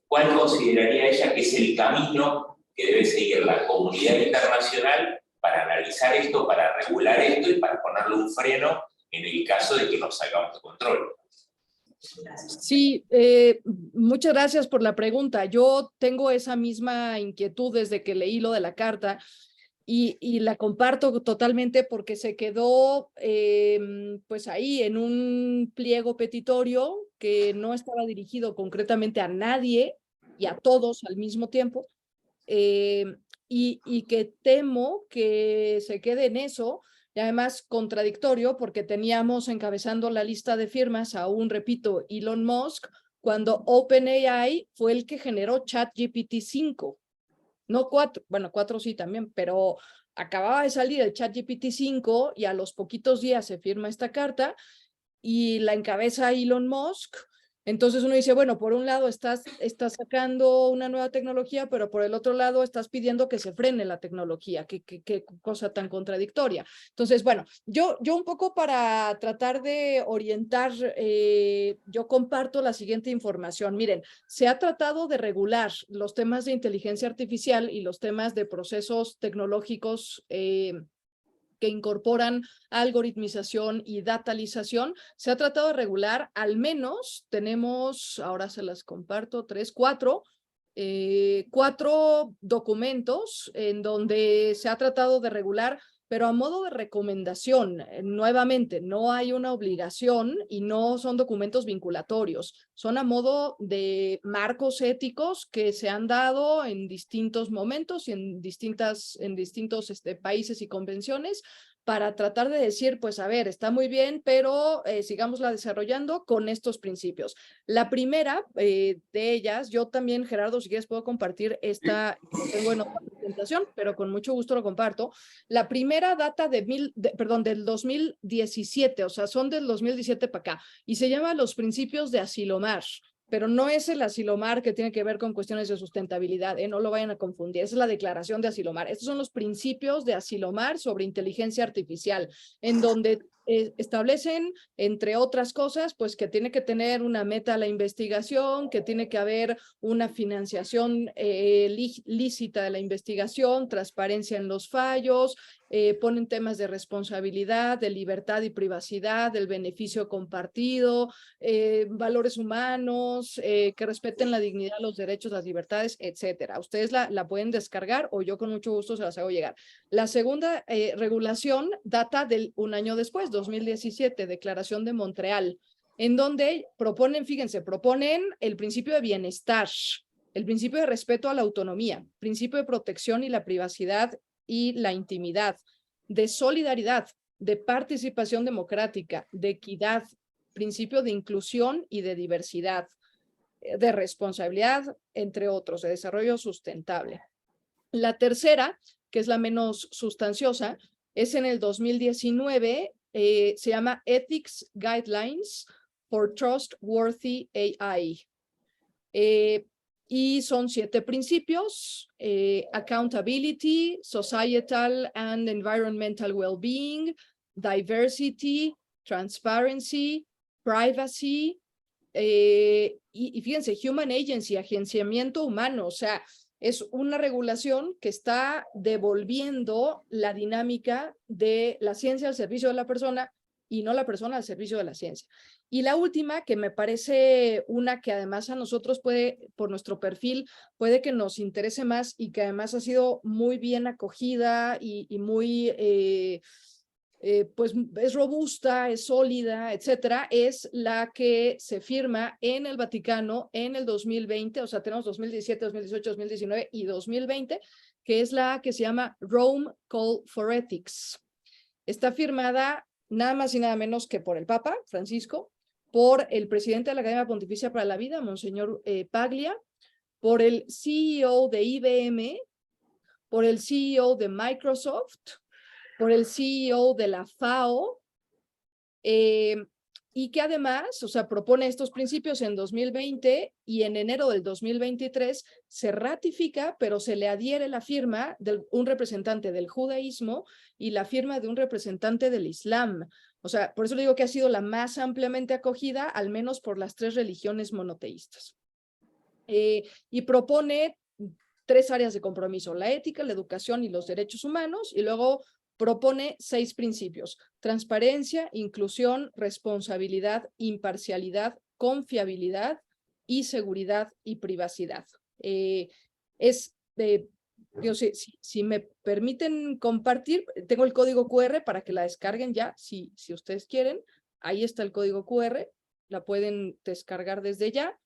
¿Cuál consideraría ella que es el camino que debe seguir la comunidad internacional para analizar esto, para regular esto y para ponerle un freno en el caso de que nos salgamos de control? Sí, muchas gracias por la pregunta. Yo tengo esa misma inquietud desde que leí lo de la carta y la comparto totalmente porque se quedó pues ahí en un pliego petitorio que no estaba dirigido concretamente a nadie y a todos al mismo tiempo, y que temo que se quede en eso. Y además contradictorio porque teníamos encabezando la lista de firmas aún, repito, Elon Musk, cuando OpenAI fue el que generó ChatGPT 5, no 4, bueno, 4 sí también, pero acababa de salir el ChatGPT 5 y a los poquitos días se firma esta carta y la encabeza Elon Musk. Entonces uno dice, bueno, por un lado estás sacando una nueva tecnología, pero por el otro lado estás pidiendo que se frene la tecnología. Qué cosa tan contradictoria. Entonces, bueno, yo un poco para tratar de orientar, yo comparto la siguiente información. Miren, se ha tratado de regular los temas de inteligencia artificial y los temas de procesos tecnológicos que incorporan algoritmización y datalización. Se ha tratado de regular, al menos tenemos, ahora se las comparto, 4 documentos en donde se ha tratado de regular pero a modo de recomendación, nuevamente, no hay una obligación y no son documentos vinculatorios, son a modo de marcos éticos que se han dado en distintos momentos y en distintos países y convenciones, para tratar de decir, pues a ver, está muy bien, pero sigámosla desarrollando con estos principios. La primera de ellas, yo también, Gerardo, si quieres puedo compartir esta, lo tengo en otra presentación, pero con mucho gusto lo comparto. La primera data del 2017, o sea, son del 2017 para acá, y se llama Los Principios de Asilomar. Pero no es el Asilomar que tiene que ver con cuestiones de sustentabilidad, no lo vayan a confundir, esa es la declaración de Asilomar. Estos son los principios de Asilomar sobre inteligencia artificial, en donde establecen, entre otras cosas, pues que tiene que tener una meta a la investigación, que tiene que haber una financiación lícita de la investigación, transparencia en los fallos, ponen temas de responsabilidad, de libertad y privacidad, del beneficio compartido, valores humanos, que respeten la dignidad, los derechos, las libertades, etcétera. Ustedes la pueden descargar o yo con mucho gusto se las hago llegar. La segunda regulación data de un año después, 2017, Declaración de Montreal, en donde proponen, fíjense, proponen el principio de bienestar, el principio de respeto a la autonomía, principio de protección y la privacidad y la intimidad, de solidaridad, de participación democrática, de equidad, principio de inclusión y de diversidad, de responsabilidad, entre otros, de desarrollo sustentable. La tercera, que es la menos sustanciosa, es en el 2019, se llama Ethics Guidelines for Trustworthy AI. Y son 7 principios: accountability, societal and environmental well-being, diversity, transparency, privacy, y fíjense, human agency, agenciamiento humano. O sea, es una regulación que está devolviendo la dinámica de la ciencia al servicio de la persona y no la persona al servicio de la ciencia. Y la última, que me parece una que además a nosotros puede, por nuestro perfil, puede que nos interese más y que además ha sido muy bien acogida y muy, pues es robusta, es sólida, etcétera, es la que se firma en el Vaticano en el 2020, o sea, tenemos 2017, 2018, 2019 y 2020, que es la que se llama Rome Call for Ethics. Está firmada nada más y nada menos que por el Papa Francisco, por el presidente de la Academia Pontificia para la Vida, Monseñor Paglia, por el CEO de IBM, por el CEO de Microsoft, por el CEO de la FAO, y que además, o sea, propone estos principios en 2020 y en enero del 2023 se ratifica, pero se le adhiere la firma de un representante del judaísmo y la firma de un representante del Islam. O sea, por eso le digo que ha sido la más ampliamente acogida, al menos por las 3 religiones monoteístas. Y propone 3 áreas de compromiso: la ética, la educación y los derechos humanos, y luego propone 6 principios: transparencia, inclusión, responsabilidad, imparcialidad, confiabilidad y seguridad y privacidad. Si me permiten compartir, tengo el código QR para que la descarguen ya, si ustedes quieren. Ahí está el código QR, la pueden descargar desde ya.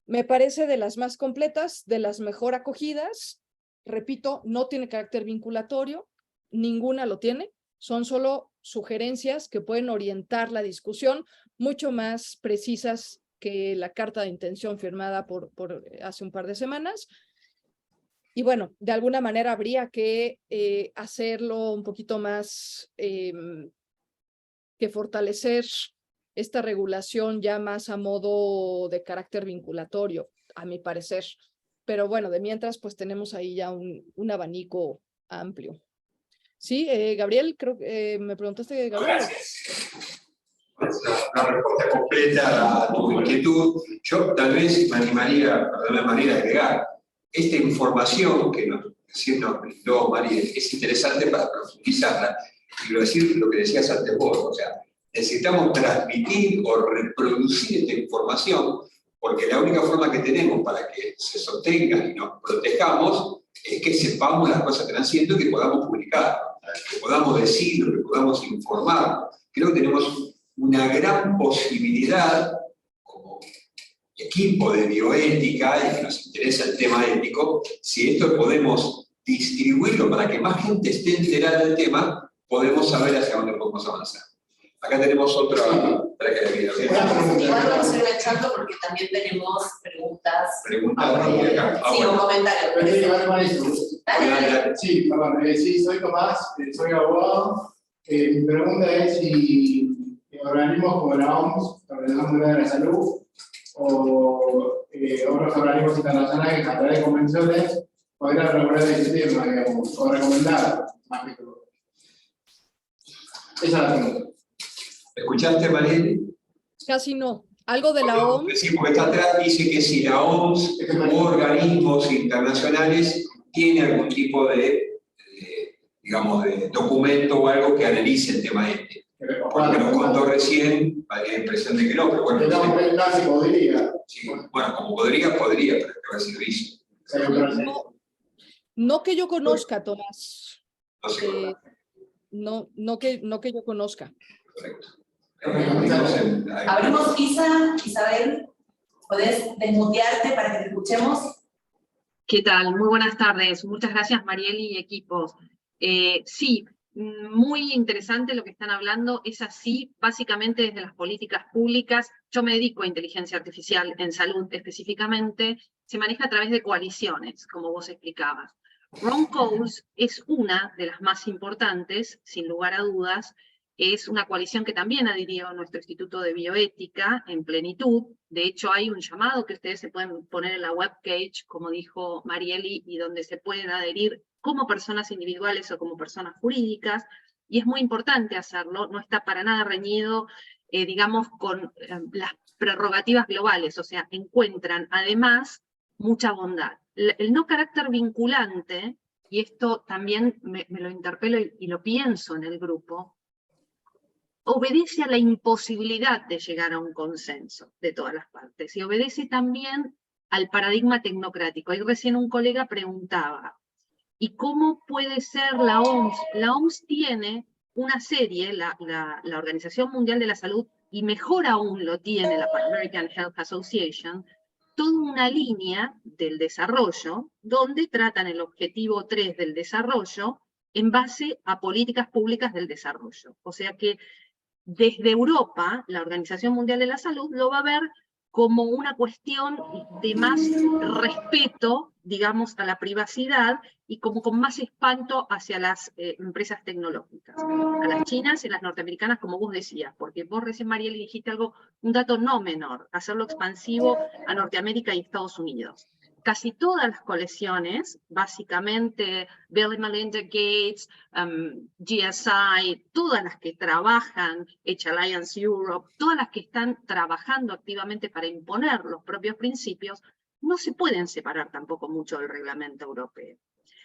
Me parece de las más completas, de las mejor acogidas. Repito, no tiene carácter vinculatorio, ninguna lo tiene, son solo sugerencias que pueden orientar la discusión, mucho más precisas que la carta de intención firmada por hace un par de semanas. Y bueno, de alguna manera habría que hacerlo un poquito más, que fortalecer esta regulación ya más a modo de carácter vinculatorio, a mi parecer. Pero bueno, de mientras, pues tenemos ahí ya un abanico amplio. Sí, Gabriel, creo que me preguntaste, Gabriel. Gracias. Una respuesta completa a tu inquietud. Yo tal vez me animaría a agregar esta información que nos brindó María, es interesante para profundizarla. Quiero decir lo que decías antes vos, o sea, necesitamos transmitir o reproducir esta información, porque la única forma que tenemos para que se sostenga y nos protejamos es que sepamos las cosas que están haciendo y que podamos publicar. que podamos decir, lo que podamos informar. Creo que tenemos una gran posibilidad como equipo de bioética y que nos interesa el tema ético, si esto podemos distribuirlo para que más gente esté enterada del tema, podemos saber hacia dónde podemos avanzar. Acá tenemos otra para que la vida. Igual vamos a ir echando porque también tenemos preguntas. Preguntas de acá. Sí, o comentarios. Dale. Sí, perdón, sí, soy Tomás, soy abogado. Mi pregunta es si organismos como la OMS, la Organización Mundial de la Salud, o otros organismos internacionales a través de convenciones podrían regular este tema, digamos, o recomendar más que todo. Esa es la pregunta. ¿Escuchaste, Mariel? Casi no. Algo de la OMS. Sí, porque está atrás dice que si la OMS u organismos internacionales tiene algún tipo de, digamos, de documento o algo que analice el tema este. Porque nos contó recién, da la impresión de que no, pero bueno. Casi podría. Sí, bueno, como podría, pero es que va a ser visto. No que yo conozca, Tomás. No sé. No que yo conozca. Perfecto. Abrimos Isabel, ¿podés desmutearte para que te escuchemos? ¿Qué tal? Muy buenas tardes. Muchas gracias, Marieli y equipos. Sí, muy interesante lo que están hablando. Es así, básicamente desde las políticas públicas. Yo me dedico a inteligencia artificial en salud específicamente. Se maneja a través de coaliciones, como vos explicabas. Ron Coles es una de las más importantes, sin lugar a dudas. Es una coalición que también adhirió nuestro Instituto de Bioética en plenitud. De hecho, hay un llamado que ustedes se pueden poner en la webpage, como dijo Marieli, y donde se pueden adherir como personas individuales o como personas jurídicas. Y es muy importante hacerlo, no está para nada reñido, digamos, con las prerrogativas globales. O sea, encuentran además mucha bondad. El no carácter vinculante, y esto también me lo interpelo y lo pienso en el grupo, obedece a la imposibilidad de llegar a un consenso de todas las partes y obedece también al paradigma tecnocrático. Ahí recién un colega preguntaba, ¿y cómo puede ser la OMS? La OMS tiene una serie, la Organización Mundial de la Salud, y mejor aún lo tiene la Pan-American Health Association, toda una línea del desarrollo donde tratan el objetivo 3 del desarrollo en base a políticas públicas del desarrollo. O sea que desde Europa, la Organización Mundial de la Salud lo va a ver como una cuestión de más respeto, digamos, a la privacidad y como con más espanto hacia las empresas tecnológicas. A las chinas y las norteamericanas, como vos decías, porque vos recién, Mariel, dijiste algo, un dato no menor, hacerlo expansivo a Norteamérica y Estados Unidos. Casi todas las colecciones, básicamente Bill y Melinda Gates, GSI, todas las que trabajan, H Alliance Europe, todas las que están trabajando activamente para imponer los propios principios, no se pueden separar tampoco mucho del reglamento europeo.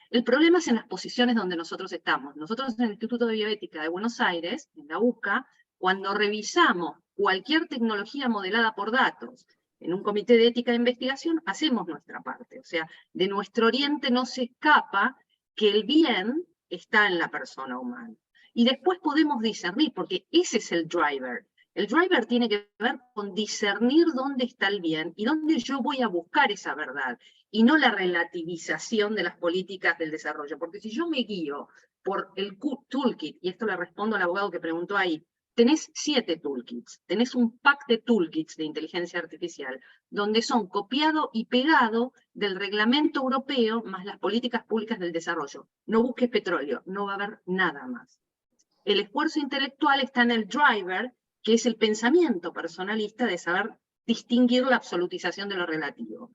El problema es en las posiciones donde nosotros estamos. Nosotros en el Instituto de Bioética de Buenos Aires, en la UCA, cuando revisamos cualquier tecnología modelada por datos, en un comité de ética de investigación hacemos nuestra parte. O sea, de nuestro oriente no se escapa que el bien está en la persona humana. Y después podemos discernir, porque ese es el driver. El driver tiene que ver con discernir dónde está el bien y dónde yo voy a buscar esa verdad, y no la relativización de las políticas del desarrollo. Porque si yo me guío por el toolkit, y esto le respondo al abogado que preguntó ahí, tenés 7 toolkits, tenés un pack de toolkits de inteligencia artificial, donde son copiado y pegado del reglamento europeo más las políticas públicas del desarrollo. No busques petróleo, no va a haber nada más. El esfuerzo intelectual está en el driver, que es el pensamiento personalista de saber distinguir la absolutización de lo relativo.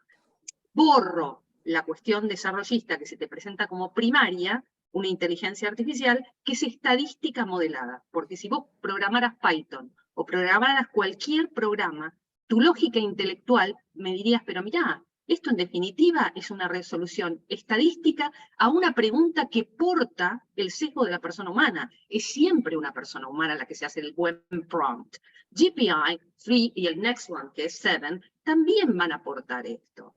Borro la cuestión desarrollista que se te presenta como primaria, una inteligencia artificial, que es estadística modelada. Porque si vos programaras Python o programaras cualquier programa, tu lógica intelectual me dirías, pero mirá, esto en definitiva es una resolución estadística a una pregunta que porta el sesgo de la persona humana. Es siempre una persona humana la que se hace el buen prompt. GPI 3 y el next one, que es 7, también van a aportar esto.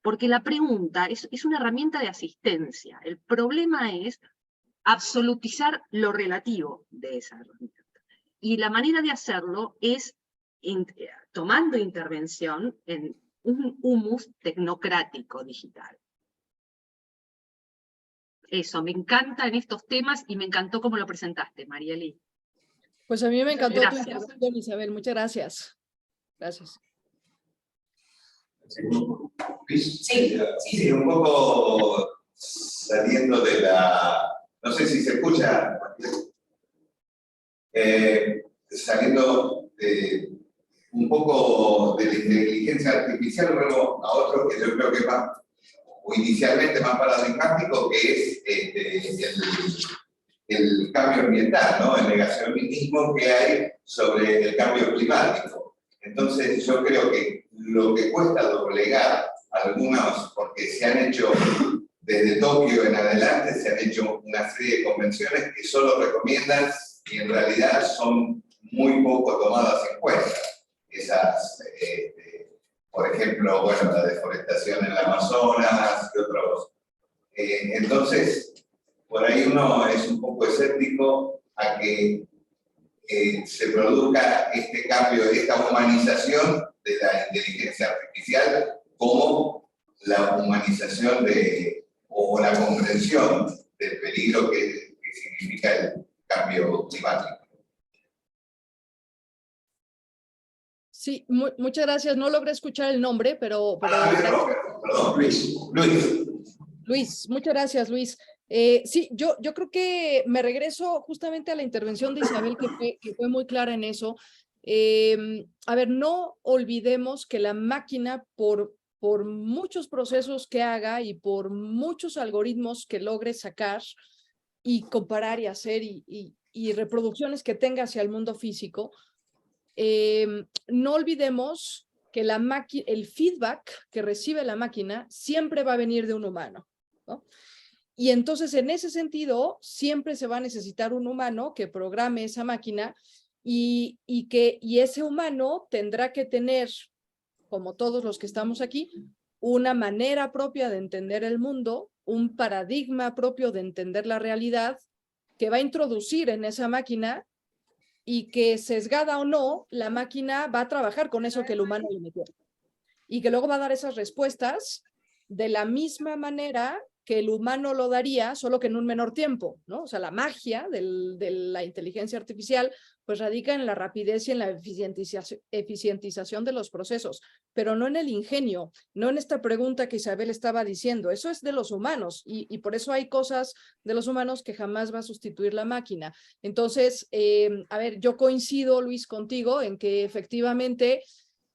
Porque la pregunta es una herramienta de asistencia. El problema es absolutizar lo relativo de esa herramienta. Y la manera de hacerlo es tomando intervención en un humus tecnocrático digital. Eso, me encanta en estos temas y me encantó cómo lo presentaste, Marieli. Pues a mí me encantó tu Gracias. intervención, Isabel. Muchas gracias. Gracias. Sí, un poco saliendo de la... No sé si se escucha. Saliendo un poco de la inteligencia artificial, luego a otro que yo creo que más, o inicialmente más paradigmático, que es el cambio ambiental, ¿no? El negacionismo que hay sobre el cambio climático. Entonces, yo creo que lo que cuesta doblegar algunos, porque se han hecho, desde Tokio en adelante, se han hecho una serie de convenciones que solo recomiendan y en realidad son muy poco tomadas en cuenta. Esas, por ejemplo, bueno, la deforestación en el Amazonas y otros. Entonces, por ahí uno es un poco escéptico a que se produzca este cambio, esta humanización de la inteligencia artificial como la humanización o la comprensión del peligro que significa el cambio climático. Sí, muchas gracias. No logré escuchar el nombre, pero Perdón, Luis, muchas gracias, Luis. Sí, yo creo que me regreso justamente a la intervención de Isabel, que fue muy clara en eso. A ver, no olvidemos que la máquina, por muchos procesos que haga y por muchos algoritmos que logre sacar y comparar y hacer y reproducciones que tenga hacia el mundo físico, no olvidemos que el feedback que recibe la máquina siempre va a venir de un humano, ¿no? Y entonces, en ese sentido, siempre se va a necesitar un humano que programe esa máquina y ese humano tendrá que tener, como todos los que estamos aquí, una manera propia de entender el mundo, un paradigma propio de entender la realidad que va a introducir en esa máquina y que, sesgada o no, la máquina va a trabajar con eso que el humano le metió. Y que luego va a dar esas respuestas de la misma manera que el humano lo daría, solo que en un menor tiempo, ¿no? O sea, la magia de la inteligencia artificial pues radica en la rapidez y en la eficientización de los procesos, pero no en el ingenio, no en esta pregunta que Isabel estaba diciendo. Eso es de los humanos y por eso hay cosas de los humanos que jamás va a sustituir la máquina. Entonces, a ver, yo coincido, Luis, contigo en que efectivamente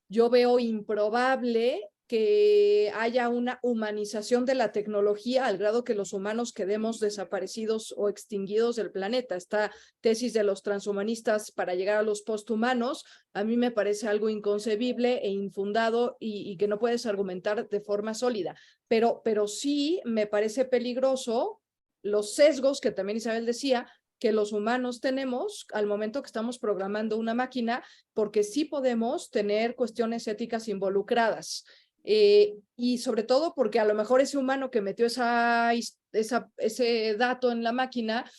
yo veo improbable que haya una humanización de la tecnología al grado que los humanos quedemos desaparecidos o extinguidos del planeta. Esta tesis de los transhumanistas para llegar a los posthumanos, a mí me parece algo inconcebible e infundado y que no puedes argumentar de forma sólida. Pero sí me parece peligroso los sesgos que también Isabel decía, que los humanos tenemos al momento que estamos programando una máquina, porque sí podemos tener cuestiones éticas involucradas. Y sobre todo porque a lo mejor ese humano que metió ese dato en la máquina,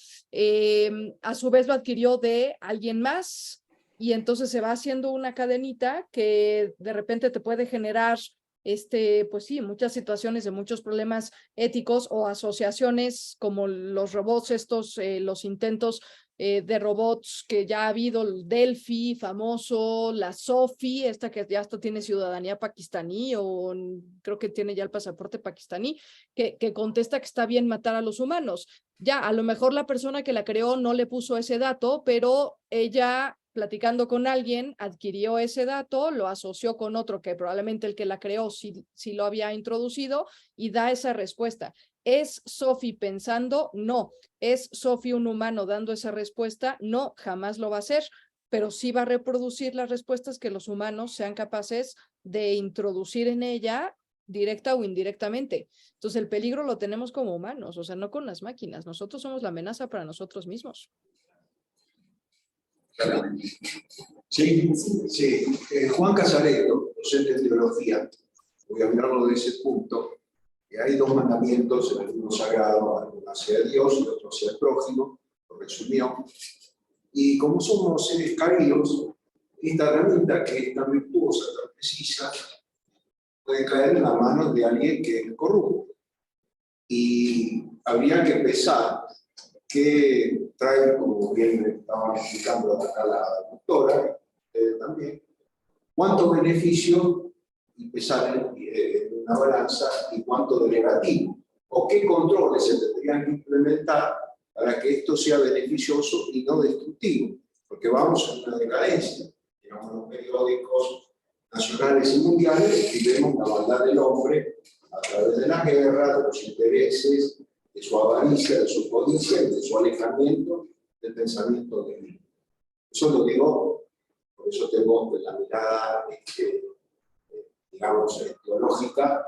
a su vez lo adquirió de alguien más, y entonces se va haciendo una cadenita que de repente te puede generar pues sí, muchas situaciones de muchos problemas éticos o asociaciones como los robots estos, los intentos de robots que ya ha habido, el Delphi famoso, la Sophie, esta que ya hasta tiene ciudadanía pakistaní o creo que tiene ya el pasaporte pakistaní, que contesta que está bien matar a los humanos. Ya, a lo mejor la persona que la creó no le puso ese dato, pero ella, platicando con alguien, adquirió ese dato, lo asoció con otro que probablemente el que la creó sí lo había introducido y da esa respuesta. ¿Es Sophie pensando? No. ¿Es Sophie un humano dando esa respuesta? No, jamás lo va a hacer, pero sí va a reproducir las respuestas que los humanos sean capaces de introducir en ella, directa o indirectamente. Entonces el peligro lo tenemos como humanos, o sea, no con las máquinas. Nosotros somos la amenaza para nosotros mismos. Sí. Juan Casareto, docente de filología, voy a hablarlo de ese punto. que hay dos mandamientos en el libro sagrado, uno hacia Dios y otro hacia el prójimo, lo resumió. Y como somos seres caídos, esta herramienta que es tan virtuosa, tan precisa, puede caer en las manos de alguien que es corrupto. Y habría que pensar que trae, como bien me estaba explicando acá la doctora, también, cuánto beneficio y pesar en una balanza y cuánto de negativo, o qué controles se tendrían que implementar para que esto sea beneficioso y no destructivo, porque vamos en una decadencia. Tenemos los periódicos nacionales y mundiales y vemos la maldad del hombre a través de la guerra, de los intereses, de su avaricia, de su codicia y de su alejamiento del pensamiento divino. Eso lo digo, por eso tengo la mirada, digamos, teológica,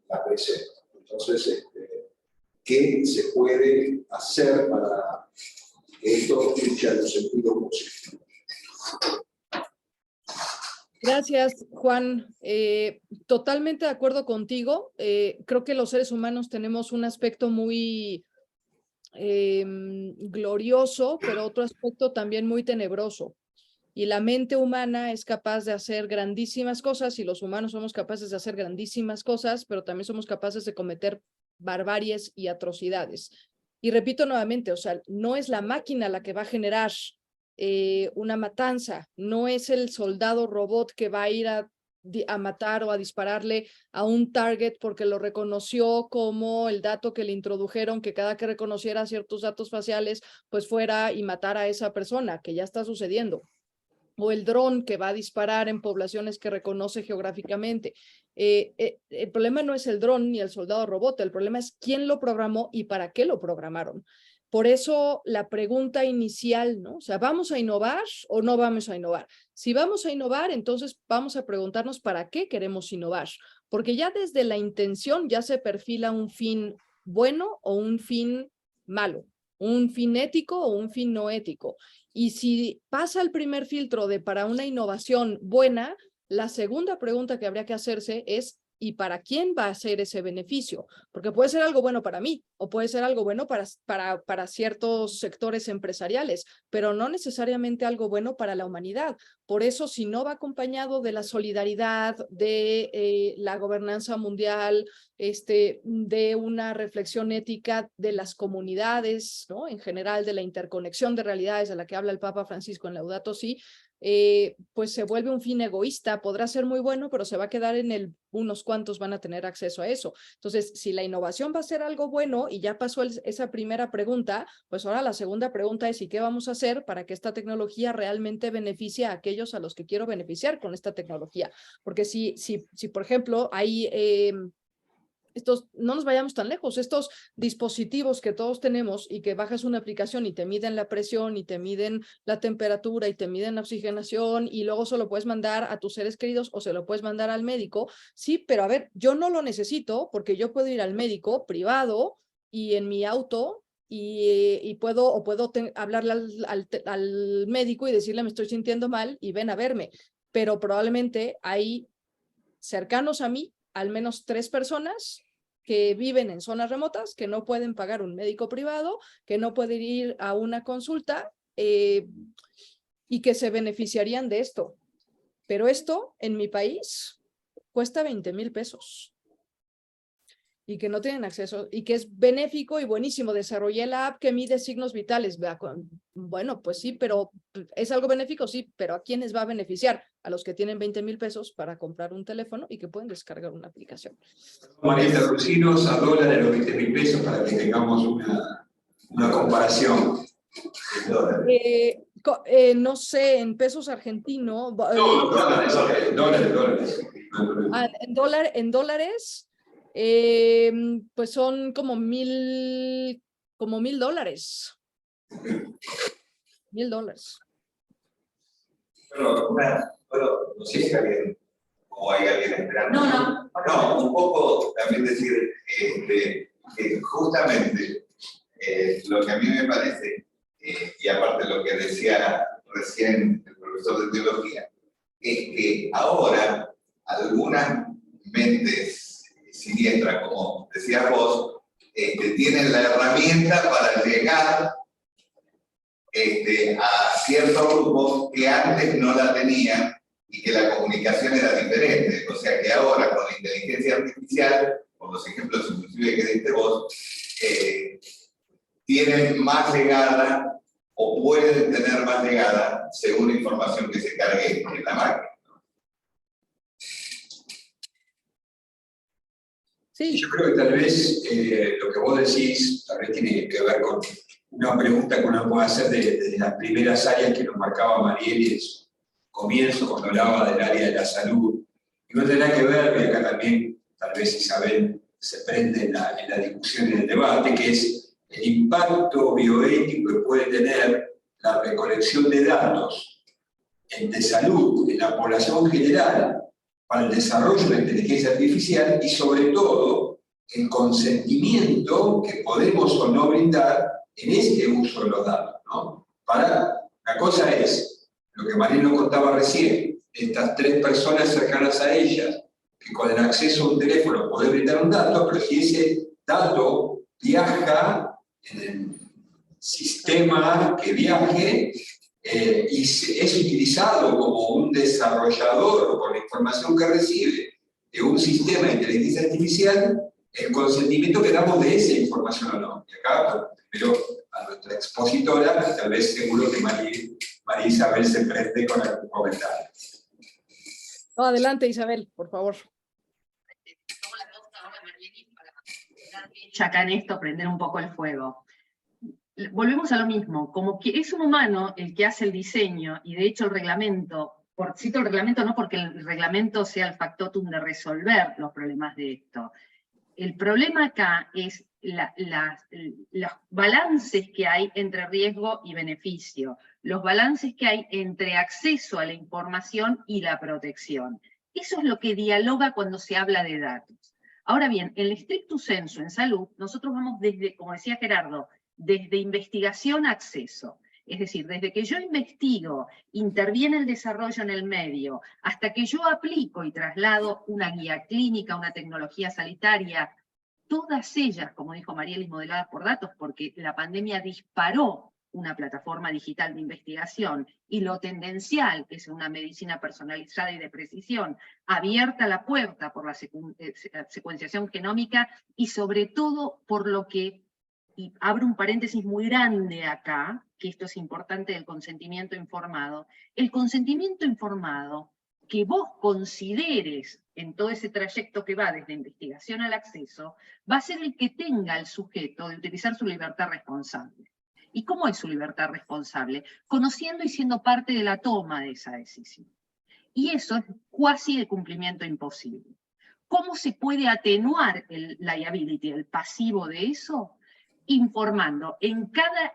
la presento. Entonces, ¿qué se puede hacer para que esto fluya en un sentido positivo? Gracias, Juan. Totalmente de acuerdo contigo. Creo que los seres humanos tenemos un aspecto muy glorioso, pero otro aspecto también muy tenebroso. Y la mente humana es capaz de hacer grandísimas cosas, y los humanos somos capaces de hacer grandísimas cosas, pero también somos capaces de cometer barbaries y atrocidades. Y repito nuevamente, o sea, no es la máquina la que va a generar una matanza, no es el soldado robot que va a ir a matar o a dispararle a un target porque lo reconoció como el dato que le introdujeron, que cada que reconociera ciertos datos faciales, pues fuera y matara a esa persona, que ya está sucediendo. O el dron que va a disparar en poblaciones que reconoce geográficamente. El problema no es el dron ni el soldado robot, el problema es quién lo programó y para qué lo programaron. Por eso la pregunta inicial, ¿no? O sea, ¿vamos a innovar o no vamos a innovar? Si vamos a innovar, entonces vamos a preguntarnos para qué queremos innovar, porque ya desde la intención ya se perfila un fin bueno o un fin malo, un fin ético o un fin no ético. Y si pasa el primer filtro de para una innovación buena, la segunda pregunta que habría que hacerse es ¿y para quién va a ser ese beneficio? Porque puede ser algo bueno para mí o puede ser algo bueno para ciertos sectores empresariales, pero no necesariamente algo bueno para la humanidad. Por eso, si no va acompañado de la solidaridad, de la gobernanza mundial, de una reflexión ética de las comunidades, ¿no? En general, de la interconexión de realidades de la que habla el Papa Francisco en Laudato Si, pues se vuelve un fin egoísta. Podrá ser muy bueno, pero se va a quedar en unos cuantos van a tener acceso a eso. Entonces, si la innovación va a ser algo bueno y ya pasó esa primera pregunta, pues ahora la segunda pregunta es ¿y qué vamos a hacer para que esta tecnología realmente beneficie a aquellos a los que quiero beneficiar con esta tecnología? Porque si por ejemplo, hay no nos vayamos tan lejos, estos dispositivos que todos tenemos y que bajas una aplicación y te miden la presión y te miden la temperatura y te miden la oxigenación y luego se lo puedes mandar a tus seres queridos o se lo puedes mandar al médico, sí, pero a ver, yo no lo necesito porque yo puedo ir al médico privado y en mi auto y puedo hablarle al médico y decirle me estoy sintiendo mal y ven a verme, pero probablemente hay cercanos a mí al menos 3 personas que viven en zonas remotas, que no pueden pagar un médico privado, que no pueden ir a una consulta y que se beneficiarían de esto. Pero esto en mi país cuesta 20,000 pesos y que no tienen acceso y que es benéfico y buenísimo. Desarrollé la app que mide signos vitales. Bueno, pues sí, pero es algo benéfico, sí, pero ¿a quiénes va a beneficiar? A los que tienen 20,000 pesos para comprar un teléfono y que pueden descargar una aplicación. María, traducinos a dólares los 20,000 pesos para que tengamos una comparación. No sé, en pesos argentinos. No, dólares. En dólares, pues son como $1,000. $1,000. Bueno, no sé si alguien o hay alguien esperando. No. No, un poco también decir que justamente lo que a mí me parece, y aparte lo que decía recién el profesor de teología, es que ahora algunas mentes siniestra, como decías vos, tienen la herramienta para llegar a ciertos grupos que antes no la tenían y que la comunicación era diferente. O sea que ahora con la inteligencia artificial, por los ejemplos inclusive que diste vos, tienen más llegada o pueden tener más llegada según la información que se cargue en la máquina. Sí. Yo creo que tal vez lo que vos decís tal vez tiene que ver con una pregunta que uno puede hacer de las primeras áreas que nos marcaba Mariel en su comienzo, cuando hablaba del área de la salud. Y no tendrá que ver, y acá también tal vez Isabel se prende en la discusión y en el debate, que es el impacto bioético que puede tener la recolección de datos de salud en la población general para el desarrollo de la inteligencia artificial y sobre todo el consentimiento que podemos o no brindar en este uso de los datos, ¿no? La cosa es, lo que Mariel nos contaba recién, estas 3 personas cercanas a ellas, que con el acceso a un teléfono pueden brindar un dato, pero si ese dato viaja en el sistema que viaje, y es utilizado como un desarrollador por la información que recibe de un sistema de inteligencia artificial, el consentimiento que damos de esa información o no. Y acá, primero a nuestra expositora, que tal vez seguro que María Isabel se prende con algún comentario. No, adelante, Isabel, por favor. Acá en esto, prender un poco el fuego. Volvemos a lo mismo, como que es un humano el que hace el diseño, y de hecho el reglamento, cito el reglamento no porque el reglamento sea el factotum de resolver los problemas de esto. El problema acá es los balances que hay entre riesgo y beneficio, los balances que hay entre acceso a la información y la protección. Eso es lo que dialoga cuando se habla de datos. Ahora bien, en el stricto sensu en salud, nosotros vamos desde, como decía Gerardo, desde investigación a acceso. Es decir, desde que yo investigo, interviene el desarrollo en el medio, hasta que yo aplico y traslado una guía clínica, una tecnología sanitaria, todas ellas, como dijo Mariel, modeladas por datos, porque la pandemia disparó una plataforma digital de investigación, y lo tendencial, que es una medicina personalizada y de precisión, abierta la puerta por la secuenciación genómica, y sobre todo por lo que, y abro un paréntesis muy grande acá, que esto es importante del consentimiento informado, el consentimiento informado que vos consideres en todo ese trayecto que va desde investigación al acceso, va a ser el que tenga el sujeto de utilizar su libertad responsable. ¿Y cómo es su libertad responsable? Conociendo y siendo parte de la toma de esa decisión. Y eso es cuasi el cumplimiento imposible. ¿Cómo se puede atenuar el liability, el pasivo de eso? Informando en cada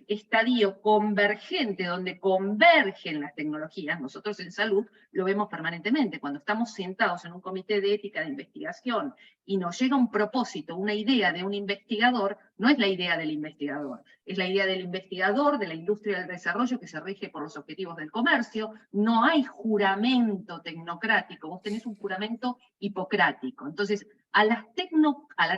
estadio convergente, donde convergen las tecnologías. Nosotros en salud lo vemos permanentemente, cuando estamos sentados en un comité de ética de investigación y nos llega un propósito, una idea de un investigador, no es la idea del investigador, es la idea del investigador, de la industria del desarrollo que se rige por los objetivos del comercio. No hay juramento tecnocrático, vos tenés un juramento hipocrático. Entonces, a la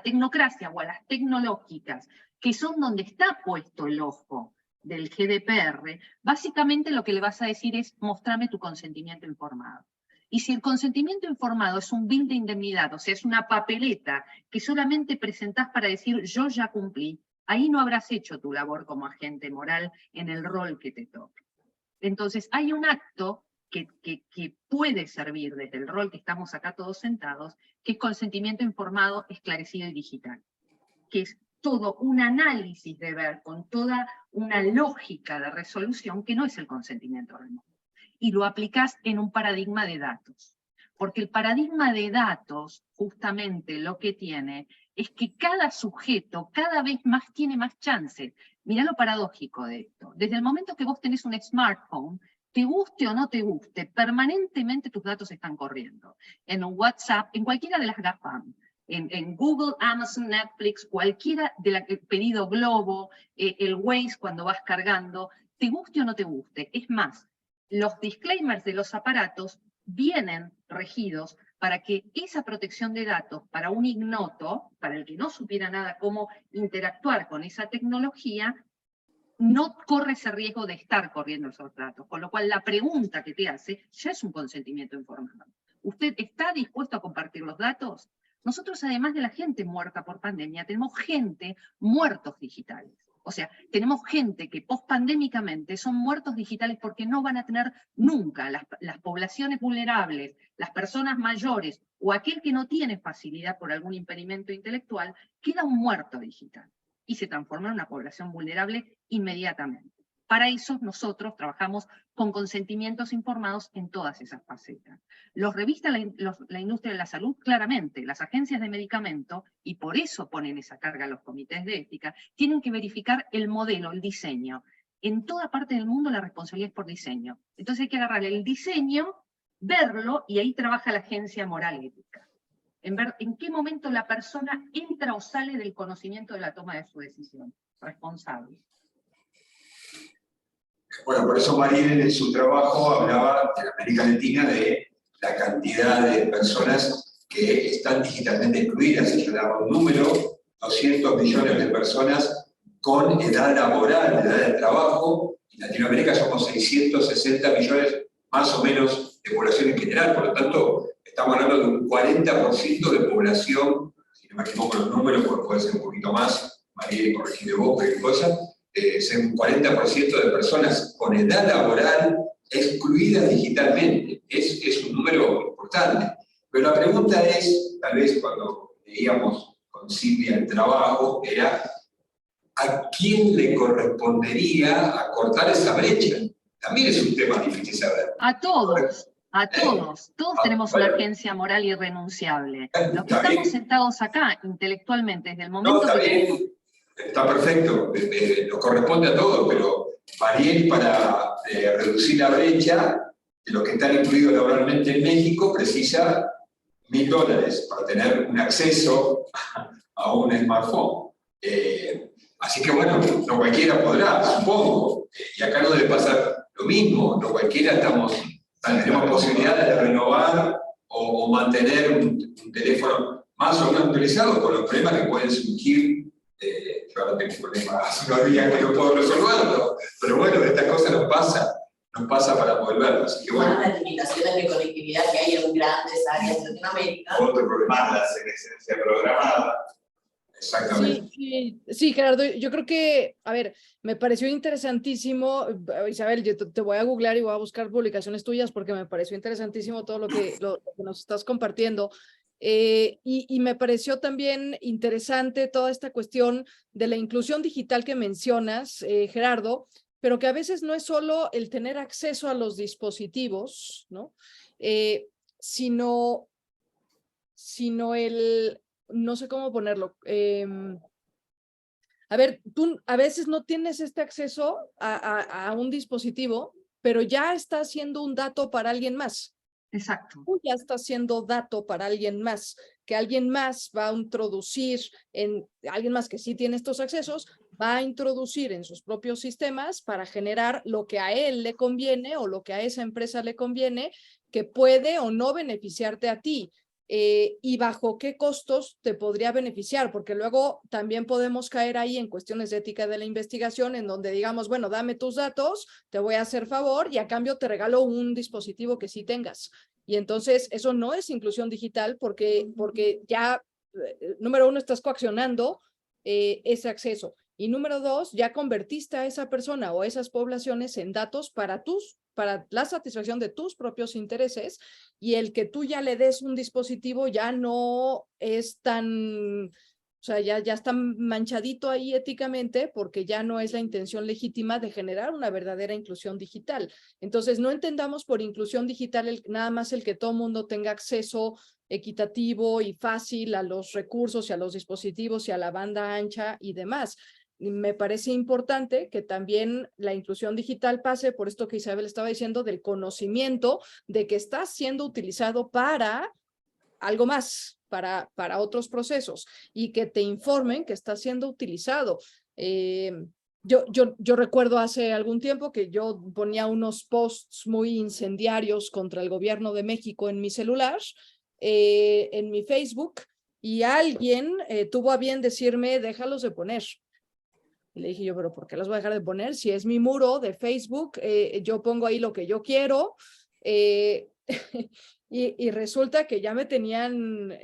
tecnocracia o a las tecnológicas, que son donde está puesto el ojo del GDPR, básicamente lo que le vas a decir es: mostrame tu consentimiento informado. Y si el consentimiento informado es un bill de indemnidad, o sea, es una papeleta que solamente presentás para decir yo ya cumplí, ahí no habrás hecho tu labor como agente moral en el rol que te toca. Entonces hay un acto que puede servir desde el rol que estamos acá todos sentados, que es consentimiento informado, esclarecido y digital, que es todo un análisis de ver con toda una lógica de resolución que no es el consentimiento remoto. Y lo aplicás en un paradigma de datos. Porque el paradigma de datos, justamente lo que tiene, es que cada sujeto cada vez más tiene más chances. Mirá lo paradójico de esto. Desde el momento que vos tenés un smartphone, te guste o no te guste, permanentemente tus datos están corriendo. En un WhatsApp, en cualquiera de las GAFAM. En Google, Amazon, Netflix, cualquiera el pedido Globo, el Waze cuando vas cargando, te guste o no te guste. Es más, los disclaimers de los aparatos vienen regidos para que esa protección de datos para un ignoto, para el que no supiera nada cómo interactuar con esa tecnología, no corre ese riesgo de estar corriendo esos datos. Con lo cual la pregunta que te hace ya es un consentimiento informado. ¿Usted está dispuesto a compartir los datos? Nosotros, además de la gente muerta por pandemia, tenemos gente muertos digitales. O sea, tenemos gente que post-pandémicamente son muertos digitales porque no van a tener nunca las poblaciones vulnerables, las personas mayores o aquel que no tiene facilidad por algún impedimento intelectual, queda un muerto digital y se transforma en una población vulnerable inmediatamente. Para eso nosotros trabajamos con consentimientos informados en todas esas facetas. Los revista la industria de la salud claramente, las agencias de medicamento, y por eso ponen esa carga a los comités de ética, tienen que verificar el modelo, el diseño. En toda parte del mundo la responsabilidad es por diseño. Entonces hay que agarrar el diseño, verlo, y ahí trabaja la agencia moral ética. En ver en qué momento la persona entra o sale del conocimiento de la toma de su decisión. Responsable. Bueno, por eso Mariel en su trabajo hablaba de la América Latina de la cantidad de personas que están digitalmente excluidas. Ella daba un número, 200 millones de personas con edad laboral, edad de trabajo. En Latinoamérica somos 660 millones más o menos de población en general, por lo tanto estamos hablando de un 40% de población, si no me equivoco los números, porque puede ser un poquito más, Mariel, corregime vos, cualquier cosa, ser un 40% de personas con edad laboral excluidas digitalmente. Es un número importante. Pero la pregunta es, tal vez cuando leíamos con Silvia el trabajo, era ¿a quién le correspondería acortar esa brecha? También es un tema difícil saber. A todos. A todos. Todos tenemos una agencia moral irrenunciable. Los que estamos sentados acá, intelectualmente, desde el momento que tenemos... Está perfecto, nos corresponde a todos, pero Mariel, para reducir la brecha de los que están incluidos laboralmente en México, precisa $1000 para tener un acceso a un smartphone. Así que bueno, no cualquiera podrá, supongo. Y acá no debe pasar lo mismo, no cualquiera tenemos posibilidades de renovar o mantener un teléfono más o menos actualizado con los problemas que pueden surgir. Yo ahora tengo problemas hace unos días que no puedo resolverlo, pero bueno, estas cosas nos pasa para volverlo. Así que bueno. Las limitaciones de conectividad que hay en grandes áreas de Latinoamérica. Otro problema, la senescencia programada. Exactamente. Sí, Gerardo, yo creo que, a ver, me pareció interesantísimo, Isabel, yo te voy a googlear y voy a buscar publicaciones tuyas porque me pareció interesantísimo todo lo que nos estás compartiendo. Y me pareció también interesante toda esta cuestión de la inclusión digital que mencionas, Gerardo, pero que a veces no es solo el tener acceso a los dispositivos, ¿no? Sino el, no sé cómo ponerlo. A ver, tú a veces no tienes este acceso a un dispositivo, pero ya está siendo un dato para alguien más. Exacto. Tú ya estás siendo dato para alguien más, que alguien más va a introducir, alguien más que sí tiene estos accesos, va a introducir en sus propios sistemas para generar lo que a él le conviene o lo que a esa empresa le conviene, que puede o no beneficiarte a ti. Y bajo qué costos te podría beneficiar, porque luego también podemos caer ahí en cuestiones de ética de la investigación, en donde digamos, bueno, dame tus datos, te voy a hacer favor y a cambio te regalo un dispositivo que sí tengas. Y entonces eso no es inclusión digital porque ya, número uno, estás coaccionando ese acceso. Y número dos, ya convertiste a esa persona o esas poblaciones en datos para la satisfacción de tus propios intereses, y el que tú ya le des un dispositivo ya no es tan, o sea, ya está manchadito ahí éticamente porque ya no es la intención legítima de generar una verdadera inclusión digital. Entonces, no entendamos por inclusión digital nada más el que todo mundo tenga acceso equitativo y fácil a los recursos y a los dispositivos y a la banda ancha y demás. Me parece importante que también la inclusión digital pase por esto que Isabel estaba diciendo, del conocimiento de que está siendo utilizado para algo más, para otros procesos, y que te informen que está siendo utilizado. Yo recuerdo hace algún tiempo que yo ponía unos posts muy incendiarios contra el gobierno de México en mi celular, en mi Facebook y alguien tuvo a bien decirme, déjalos de poner. Y le dije yo, pero ¿por qué los voy a dejar de poner? Si es mi muro de Facebook, yo pongo ahí lo que yo quiero. Y resulta que ya me tenían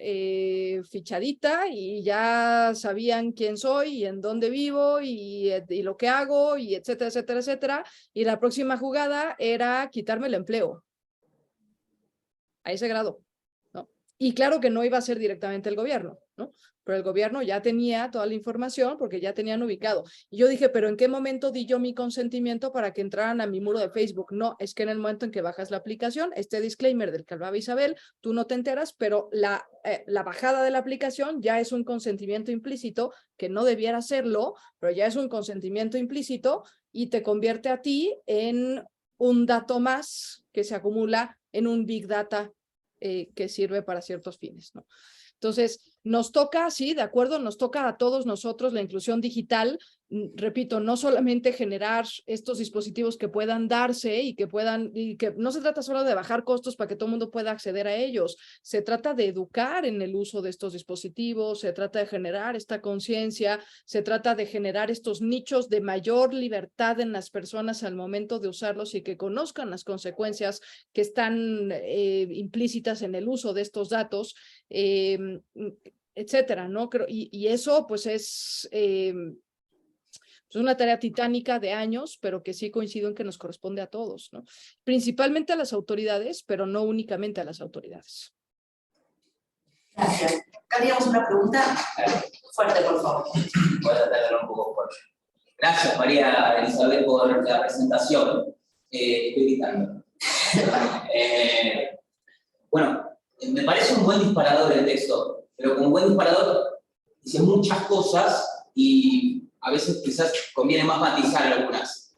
fichadita y ya sabían quién soy y en dónde vivo y lo que hago y etcétera, etcétera, etcétera. Y la próxima jugada era quitarme el empleo. A ese grado, ¿no? Y claro que no iba a ser directamente el gobierno, ¿no? Pero el gobierno ya tenía toda la información porque ya tenían ubicado. Y yo dije, ¿pero en qué momento di yo mi consentimiento para que entraran a mi muro de Facebook? No, es que en el momento en que bajas la aplicación, este disclaimer del que hablaba Isabel, tú no te enteras, pero la bajada de la aplicación ya es un consentimiento implícito, que no debiera hacerlo, pero ya es un consentimiento implícito y te convierte a ti en un dato más que se acumula en un Big Data que sirve para ciertos fines, ¿no? Entonces, nos toca, sí, de acuerdo, nos toca a todos nosotros la inclusión digital. Repito, no solamente generar estos dispositivos que puedan darse y que no se trata solo de bajar costos para que todo el mundo pueda acceder a ellos, se trata de educar en el uso de estos dispositivos, se trata de generar esta conciencia, se trata de generar estos nichos de mayor libertad en las personas al momento de usarlos y que conozcan las consecuencias que están implícitas en el uso de estos datos, etcétera, ¿no? Y eso pues es una tarea titánica de años, pero que sí coincido en que nos corresponde a todos, ¿no? Principalmente a las autoridades, pero no únicamente a las autoridades. Gracias. Acá teníamos una pregunta fuerte, por favor. Voy a tratar de hablar un poco fuerte. Gracias, María Elizabeth, por la presentación. Estoy gritando. Bueno, me parece un buen disparador el texto, pero como buen disparador dice muchas cosas y a veces quizás conviene más matizar algunas.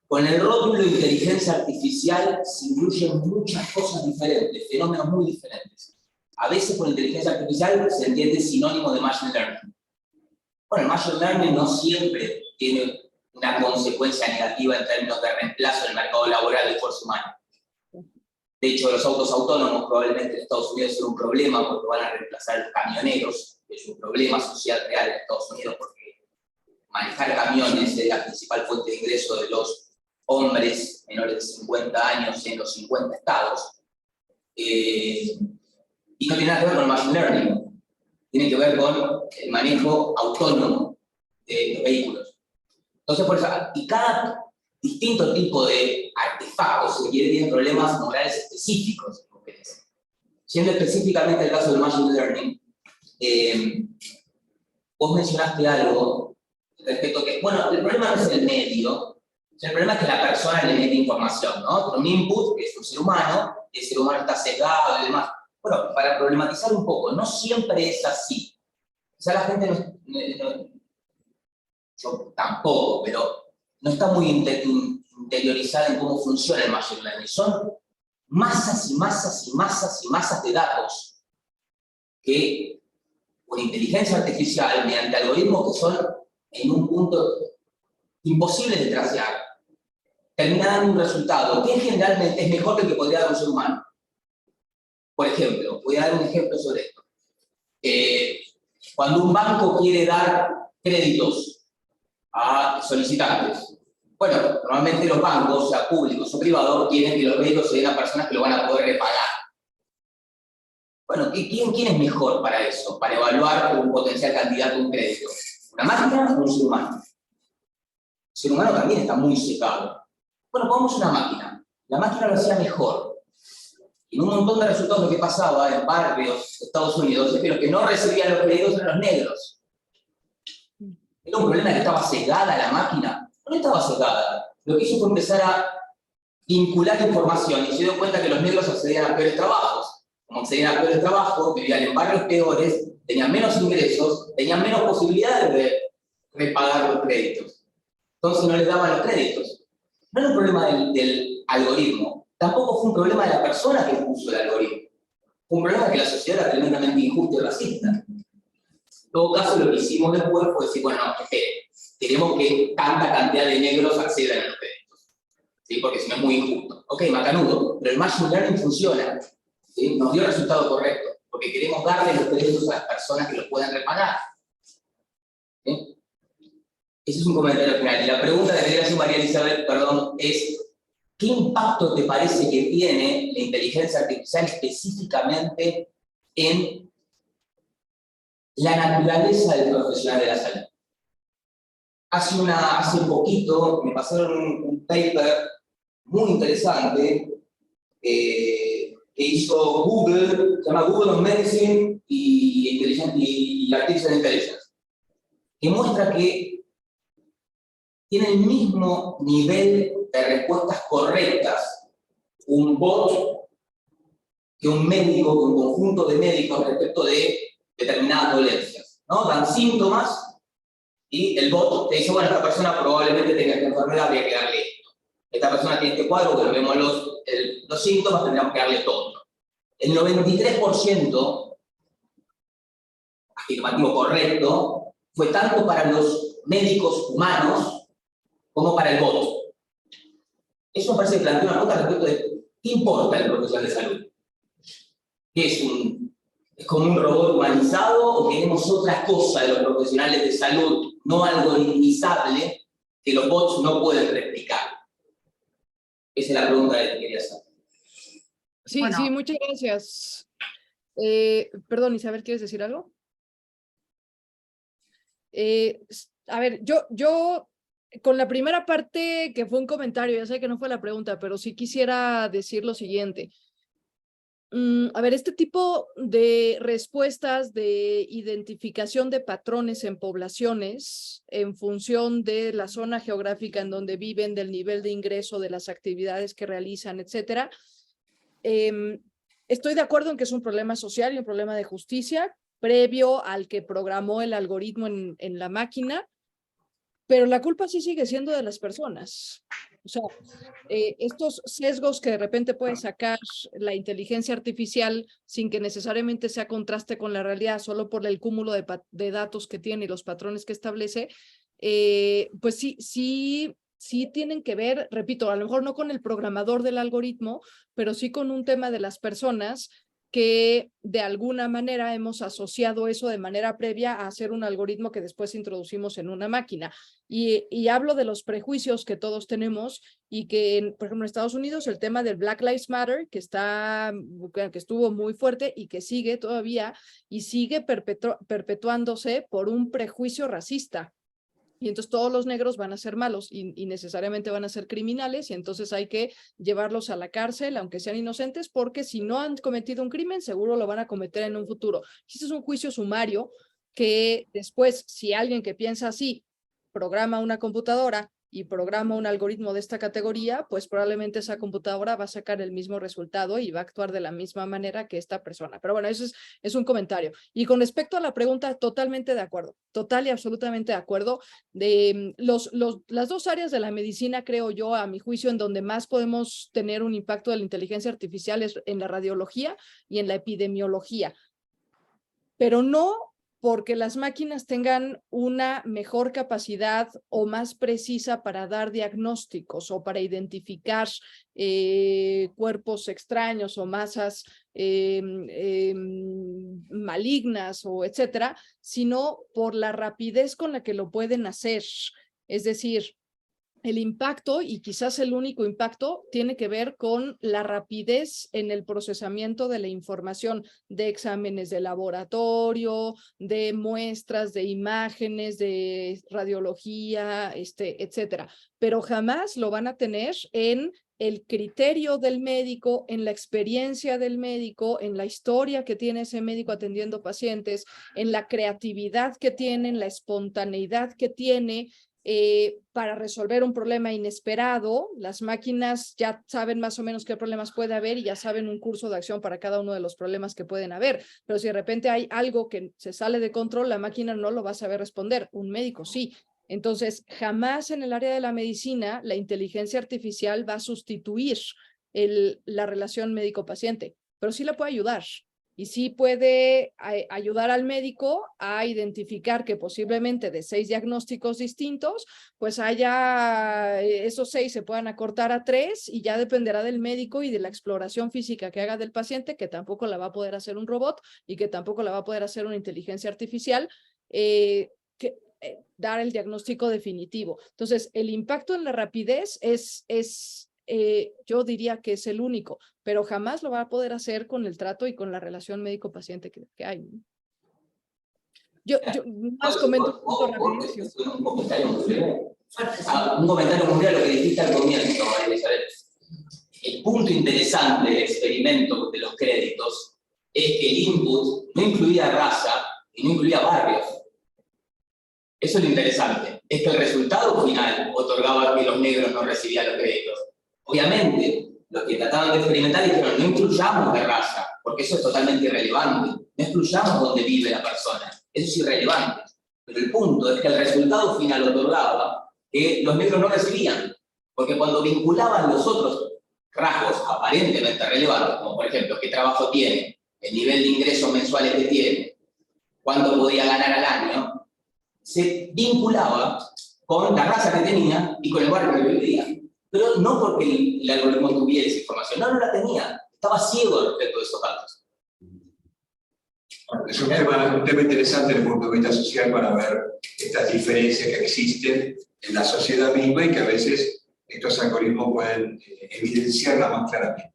Con el rótulo de inteligencia artificial se incluyen muchas cosas diferentes, fenómenos muy diferentes. A veces por inteligencia artificial se entiende sinónimo de machine learning. Bueno, el machine learning no siempre tiene una consecuencia negativa en términos de reemplazo del mercado laboral de esfuerzo humano. De hecho, los autos autónomos probablemente en Estados Unidos son un problema porque van a reemplazar a los camioneros. Es un problema social real en Estados Unidos porque manejar camiones es la principal fuente de ingreso de los hombres menores de 50 años en los 50 estados. Y no tiene nada que ver con el machine learning. Tiene que ver con el manejo autónomo de los vehículos. Entonces, por eso, y cada distinto tipo de artefactos se tienen problemas morales específicos. Siendo específicamente el caso del machine learning, vos mencionaste algo respecto a que, bueno, el problema no es el medio, el problema es que la persona le mete información, ¿no? Con un input, que es un ser humano, y el ser humano está sesgado y demás. Bueno, para problematizar un poco, no siempre es así. O sea, la gente yo tampoco, pero no está muy interiorizada en cómo funciona el machine learning. Son masas y masas y masas y masas de datos que, con inteligencia artificial, mediante algoritmos que son en un punto imposible de trasear, termina dando un resultado que generalmente es mejor que el que podría dar un ser humano. Por ejemplo, voy a dar un ejemplo sobre esto. Cuando un banco quiere dar créditos a solicitantes, bueno, normalmente los bancos, sea públicos o privados, quieren que los créditos se den a personas que lo van a poder repagar. Bueno, ¿quién es mejor para eso? Para evaluar un potencial candidato a un crédito. ¿Una máquina o un ser humano? El ser humano también está muy secado. Bueno, pongamos una máquina. La máquina lo hacía mejor. Y en un montón de resultados lo que pasaba en barrios de Estados Unidos es que los que no recibían los créditos eran los negros. ¿Era un problema que estaba cegada la máquina? No estaba cegada. Lo que hizo fue empezar a vincular información y se dio cuenta que los negros accedían a peores trabajos. Como accedían a peores trabajos, vivían en barrios peores, tenían menos ingresos, tenían menos posibilidades de repagar los créditos. Entonces no les daban los créditos. No era un problema del algoritmo, tampoco fue un problema de la persona que puso el algoritmo. Fue un problema de que la sociedad era tremendamente injusta y racista. En todo caso, lo que hicimos después fue decir, bueno, no, queremos que tanta cantidad de negros accedan a los créditos, ¿sí? Porque si no es muy injusto. Ok, macanudo, pero el machine learning funciona, ¿sí? Nos dio el resultado correcto. porque queremos darle los créditos a las personas que los puedan repagar. ¿Sí? Ese es un comentario final. Y la pregunta que quería hacer María Elizabeth, perdón, es ¿qué impacto te parece que tiene la inteligencia artificial específicamente en la naturaleza del profesional de la salud? Hace poquito me pasaron un paper muy interesante que hizo Google, se llama Google on Medicine y Artificial Intelligence, que muestra que tiene el mismo nivel de respuestas correctas un bot que un médico, que un conjunto de médicos respecto de determinadas dolencias, ¿no? Dan síntomas y el bot te dice, bueno, esta persona probablemente tenga esta enfermedad, habría que darle esto. Esta persona tiene este cuadro, bueno, vemos los síntomas, tendríamos que darle todo. El 93% afirmativo correcto fue tanto para los médicos humanos como para el bot. Eso me parece que plantea una pregunta respecto de ¿qué importa el profesional de salud? ¿Qué es como un robot humanizado o queremos otra cosa de los profesionales de salud, no algo inimizable que los bots no pueden replicar? Esa es la pregunta que quería hacer. Sí, Bueno. sí, muchas gracias. Perdón, Isabel, ¿quieres decir algo? A ver, yo con la primera parte que fue un comentario, ya sé que no fue la pregunta, pero sí quisiera decir lo siguiente. A ver, este tipo de respuestas de identificación de patrones en poblaciones en función de la zona geográfica en donde viven, del nivel de ingreso, de las actividades que realizan, etcétera. Estoy de acuerdo en que es un problema social y un problema de justicia previo al que programó el algoritmo en la máquina, pero la culpa sí sigue siendo de las personas. O sea, estos sesgos que de repente puede sacar la inteligencia artificial sin que necesariamente sea contraste con la realidad, solo por el cúmulo de datos que tiene y los patrones que establece, pues sí tienen que ver, repito, a lo mejor no con el programador del algoritmo, pero sí con un tema de las personas que de alguna manera hemos asociado eso de manera previa a hacer un algoritmo que después introducimos en una máquina. Y hablo de los prejuicios que todos tenemos y que, por ejemplo, en Estados Unidos el tema del Black Lives Matter, que estuvo muy fuerte y que sigue todavía y sigue perpetuándose por un prejuicio racista. Y entonces todos los negros van a ser malos y necesariamente van a ser criminales y entonces hay que llevarlos a la cárcel, aunque sean inocentes, porque si no han cometido un crimen, seguro lo van a cometer en un futuro. Este es un juicio sumario que después, si alguien que piensa así programa una computadora y programa un algoritmo de esta categoría, pues probablemente esa computadora va a sacar el mismo resultado y va a actuar de la misma manera que esta persona. Pero bueno, eso es un comentario. Y con respecto a la pregunta, totalmente de acuerdo, total y absolutamente de acuerdo. De las dos áreas de la medicina, creo yo, a mi juicio, en donde más podemos tener un impacto de la inteligencia artificial es en la radiología y en la epidemiología. Pero no porque las máquinas tengan una mejor capacidad o más precisa para dar diagnósticos o para identificar cuerpos extraños o masas malignas o etcétera, sino por la rapidez con la que lo pueden hacer. Es decir, el impacto, y quizás el único impacto, tiene que ver con la rapidez en el procesamiento de la información de exámenes de laboratorio, de muestras, de imágenes, de radiología, etcétera. Pero jamás lo van a tener en el criterio del médico, en la experiencia del médico, en la historia que tiene ese médico atendiendo pacientes, en la creatividad que tiene, en la espontaneidad que tiene, para resolver un problema inesperado. Las máquinas ya saben más o menos qué problemas puede haber y ya saben un curso de acción para cada uno de los problemas que pueden haber, pero si de repente hay algo que se sale de control, la máquina no lo va a saber responder, un médico sí. Entonces, jamás en el área de la medicina la inteligencia artificial va a sustituir la relación médico-paciente, pero sí la puede ayudar. y sí puede ayudar al médico a identificar que posiblemente de 6 diagnósticos distintos, pues esos 6 se puedan acortar a 3 y ya dependerá del médico y de la exploración física que haga del paciente, que tampoco la va a poder hacer un robot y que tampoco la va a poder hacer una inteligencia artificial, dar el diagnóstico definitivo. Entonces, el impacto en la rapidez yo diría que es el único, pero jamás lo va a poder hacer con el trato y con la relación médico-paciente que hay. Yo más comento un punto rapidísimo. Un comentario muy breve. Un comentario muy breve a lo que dijiste al comienzo, María Elizabeth. El punto interesante del experimento de los créditos es que el input no incluía raza y no incluía barrios. Eso es lo interesante. Es que el resultado final otorgaba que los negros no recibían los créditos. Obviamente, los que trataban de experimentar dijeron, no incluyamos de raza, porque eso es totalmente irrelevante. No excluyamos dónde vive la persona. Eso es irrelevante. Pero el punto es que el resultado final otorgaba que los negros no recibían. Porque cuando vinculaban los otros rasgos aparentemente relevantes, como por ejemplo, qué trabajo tiene, el nivel de ingresos mensuales que tiene, cuánto podía ganar al año, se vinculaba con la raza que tenía y con el barrio que vivía. Pero no porque el algoritmo tuviera esa información, no la tenía, estaba ciego respecto de esos datos. Es un tema interesante desde el punto de vista social para ver estas diferencias que existen en la sociedad misma y que a veces estos algoritmos pueden evidenciarla más claramente.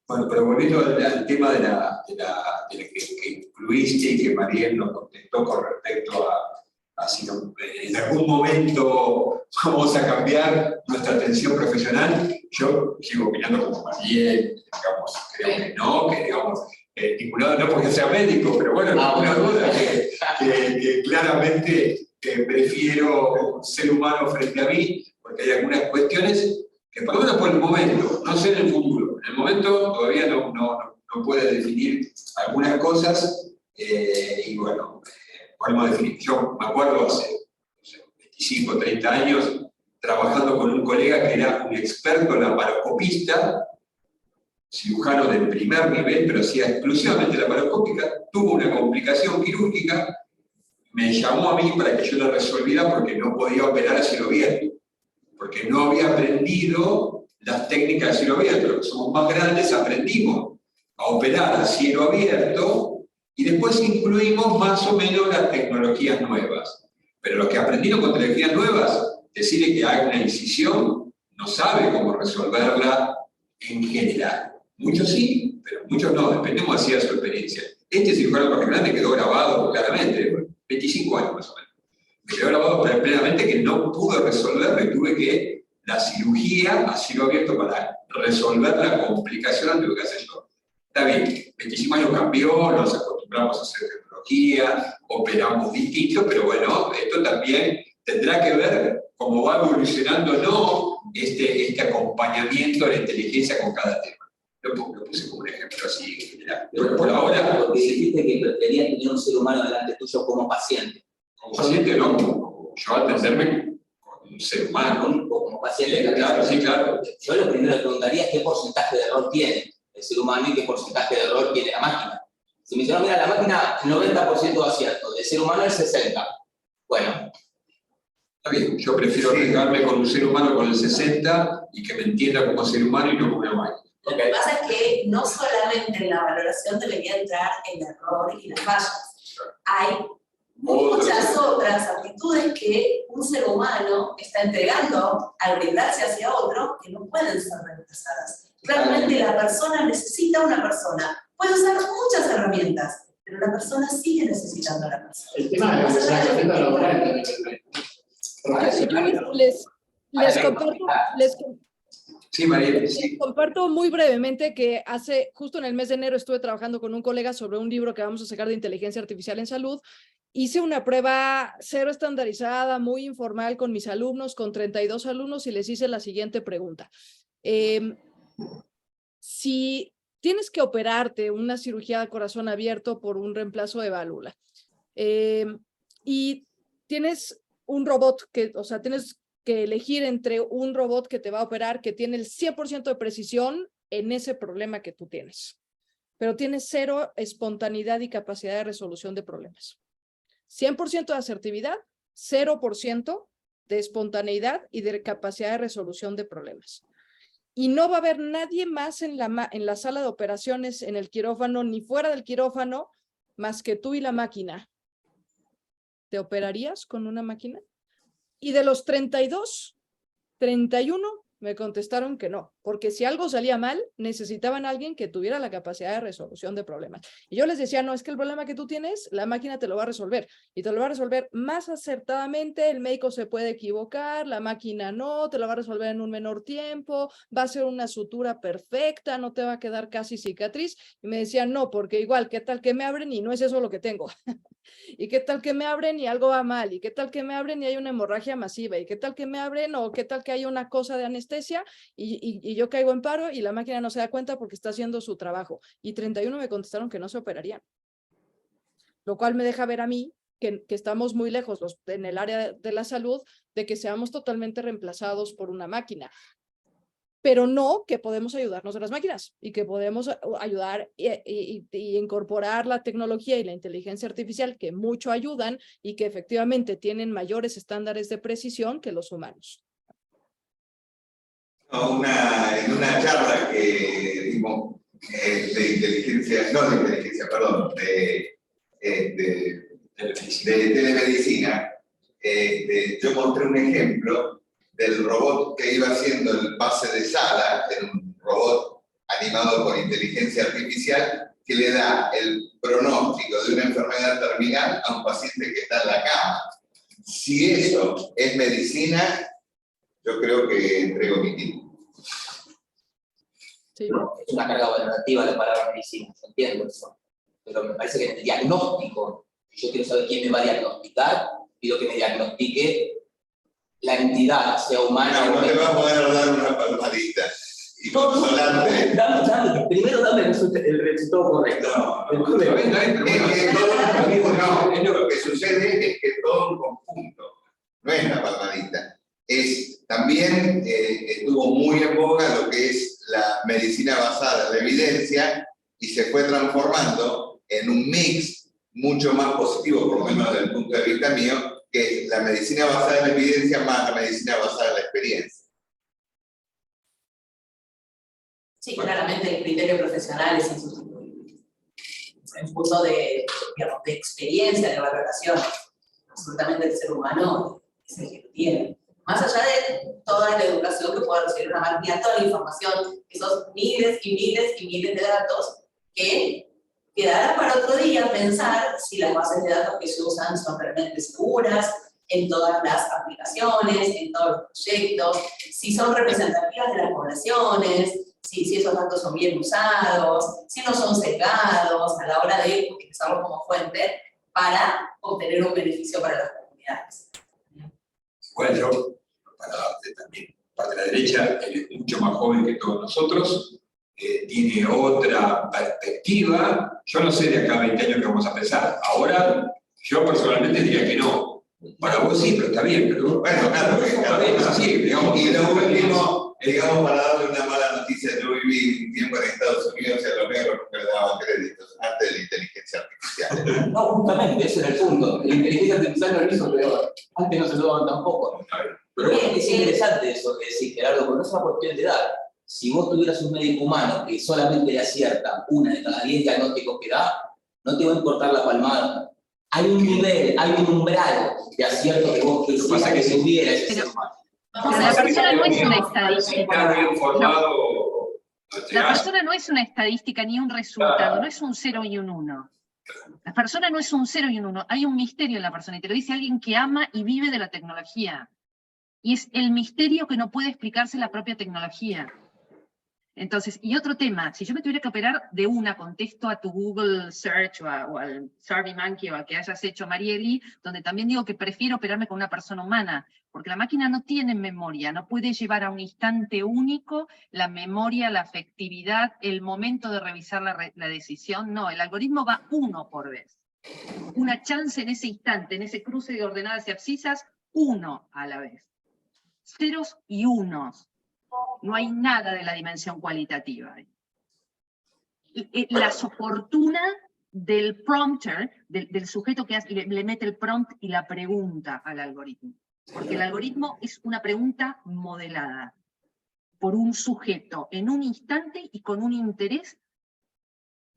Bueno, pero volviendo al tema de la que incluiste y que Mariel nos contestó con respecto a si en algún momento vamos a cambiar nuestra atención profesional, yo sigo opinando como Mariel, digamos, creo que no, que digamos, vinculado no porque sea médico, pero bueno, no hay duda que claramente prefiero un ser humano frente a mí, porque hay algunas cuestiones que por lo menos por el momento, no sé en el futuro, en el momento todavía no puede definir algunas cosas, y bueno, podemos definir. Yo me acuerdo hace 25 o 30 años trabajando con un colega que era un experto laparoscopista, cirujano del primer nivel, pero hacía exclusivamente laparoscópica, tuvo una complicación quirúrgica, me llamó a mí para que yo la resolviera porque no podía operar a cielo abierto, porque no había aprendido las técnicas de cielo abierto. Somos más grandes, aprendimos a operar a cielo abierto y después incluimos más o menos las tecnologías nuevas. Pero los que aprendieron con tecnologías nuevas, decirle que haga una incisión, no sabe cómo resolverla en general. Muchos sí, pero muchos no, dependemos así de su experiencia. Este cirujano más grande quedó grabado claramente, 25 años más o menos. Me quedó grabado plenamente que no pude resolverlo y tuve que la cirugía a cielo abierto para resolver la complicación, tuve que hacer yo. Está bien, 25 años cambió, nos acostumbramos a hacer tecnología, operamos distinto, pero bueno, esto también tendrá que ver cómo va evolucionando no este acompañamiento de la inteligencia con cada tema. Lo puse como un ejemplo así en general. Pero por ahora... Porque dijiste que preferías tener un ser humano delante tuyo como paciente. Como paciente no, como yo atenderme con un ser humano. Como paciente. Sí, claro, sí, claro. Yo lo primero que preguntaría es qué porcentaje de error tiene el ser humano y qué porcentaje de error tiene la máquina. Si me dicen, no, mira, la máquina 90% de acierto, el ser humano el 60%. Bueno. Está bien, yo prefiero arriesgarme con un ser humano con el 60% y que me entienda como ser humano y no como una máquina. Lo que pasa es que no solamente en la valoración debería entrar el error y las fallas. Hay muchas otras actitudes que un ser humano está entregando al brindarse hacia otro que no pueden ser reemplazadas. Realmente la persona necesita una persona. Puede usar muchas herramientas, pero la persona sigue necesitando a la persona. El tema de la agenda laboral. Sí, María. Les comparto muy brevemente que justo en el mes de enero estuve trabajando con un colega sobre un libro que vamos a sacar de inteligencia artificial en salud. Hice una prueba cero estandarizada, muy informal con mis alumnos, con 32 alumnos, y les hice la siguiente pregunta. Si tienes que operarte una cirugía de corazón abierto por un reemplazo de válvula y tienes un robot tienes que elegir entre un robot que te va a operar que tiene el 100% de precisión en ese problema que tú tienes, pero tiene 0 espontaneidad y capacidad de resolución de problemas. 100% de asertividad, 0% de espontaneidad y de capacidad de resolución de problemas. Y no va a haber nadie más en la sala de operaciones, en el quirófano, ni fuera del quirófano, más que tú y la máquina. ¿Te operarías con una máquina? Y de los 32, 31 me contestaron que no, porque si algo salía mal, necesitaban a alguien que tuviera la capacidad de resolución de problemas. Y yo les decía, no, es que el problema que tú tienes, la máquina te lo va a resolver, y te lo va a resolver más acertadamente, el médico se puede equivocar, la máquina no, te lo va a resolver en un menor tiempo, va a ser una sutura perfecta, no te va a quedar casi cicatriz. Y me decían, no, porque igual, ¿qué tal que me abren y no es eso lo que tengo? ¿Y qué tal que me abren y algo va mal? ¿Y qué tal que me abren y hay una hemorragia masiva? ¿Y qué tal que me abren o qué tal que hay una cosa de anestesia y yo caigo en paro y la máquina no se da cuenta porque está haciendo su trabajo? Y 31 me contestaron que no se operarían. Lo cual me deja ver a mí que estamos muy lejos en el área de la salud de que seamos totalmente reemplazados por una máquina. Pero no que podemos ayudarnos de las máquinas y que podemos ayudar y incorporar la tecnología y la inteligencia artificial que mucho ayudan y que efectivamente tienen mayores estándares de precisión que los humanos. En una charla que dimos de inteligencia, no de inteligencia, perdón, de telemedicina, yo mostré un ejemplo del robot que iba haciendo el pase de sala, en un robot animado por inteligencia artificial, que le da el pronóstico de una enfermedad terminal a un paciente que está en la cama. Si eso es medicina, yo creo que entrego mi tiempo. Sí. Es una carga valorativa la palabra medicina, yo entiendo eso. Pero me parece que en el diagnóstico, yo quiero saber quién me va a diagnosticar, pido que me diagnostique la entidad, sea humana No, o no te va a poder dar una palmadita. Y consolante. Primero dame el resultado correcto. Lo que sucede es que todo un conjunto, no es la palmadita. También estuvo muy en boga lo que es la medicina basada en la evidencia y se fue transformando en un mix mucho más positivo, por lo menos desde el punto de vista mío, que es la medicina basada en la evidencia más la medicina basada en la experiencia. Sí, claramente el criterio profesional es insustituible. En uso de experiencia, de valoración, absolutamente el ser humano es el que lo tiene. Más allá de toda la educación que pueda recibir una máquina, toda la información, esos miles y miles y miles de datos que quedará para otro día pensar si las bases de datos que se usan son realmente seguras, en todas las aplicaciones, en todos los proyectos, si son representativas de las poblaciones, si esos datos son bien usados, si no son sesgados a la hora de utilizarlos como fuente para obtener un beneficio para las comunidades. Bueno, yo, para darte también parte de la derecha, él es mucho más joven que todos nosotros, tiene otra perspectiva. Yo no sé de acá a 20 años qué vamos a pensar. Ahora, yo personalmente diría que no. Para vos sí, pero está bien. Pero Bueno, claro, es así, digamos. Y lo último, digamos, para darle una mala noticia, yo viví un tiempo en Estados Unidos y a los negros nunca les daban créditos antes de la inteligencia artificial. No, justamente, ese es el punto. La inteligencia artificial no lo hizo peor. Antes no se lo daban tampoco. Pero es interesante eso que decís, Gerardo, porque no es una cuestión de edad. Si vos tuvieras un médico humano que solamente le acierta una de cada 10 diagnósticos que da, no te va a importar la palmada. Hay un nivel, hay un umbral de acierto que vos quisieras que se hubiera ese ser humano. Pero la persona no es una estadística. La persona no es una estadística ni un resultado, no es un 0 y un 1. La persona no es un 0 y un 1, hay un misterio en la persona, y te lo dice alguien que ama y vive de la tecnología. Y es el misterio que no puede explicarse la propia tecnología. Entonces, y otro tema, si yo me tuviera que operar de una, contesto a tu Google Search o al SurveyMonkey o al que hayas hecho, Marieli, donde también digo que prefiero operarme con una persona humana, porque la máquina no tiene memoria, no puede llevar a un instante único la memoria, la afectividad, el momento de revisar la decisión. No, el algoritmo va uno por vez. Una chance en ese instante, en ese cruce de ordenadas y abscisas, uno a la vez. Ceros y unos. No hay nada de la dimensión cualitativa. las oportunas del prompter, del sujeto que le mete el prompt y la pregunta al algoritmo. Porque el algoritmo es una pregunta modelada por un sujeto en un instante y con un interés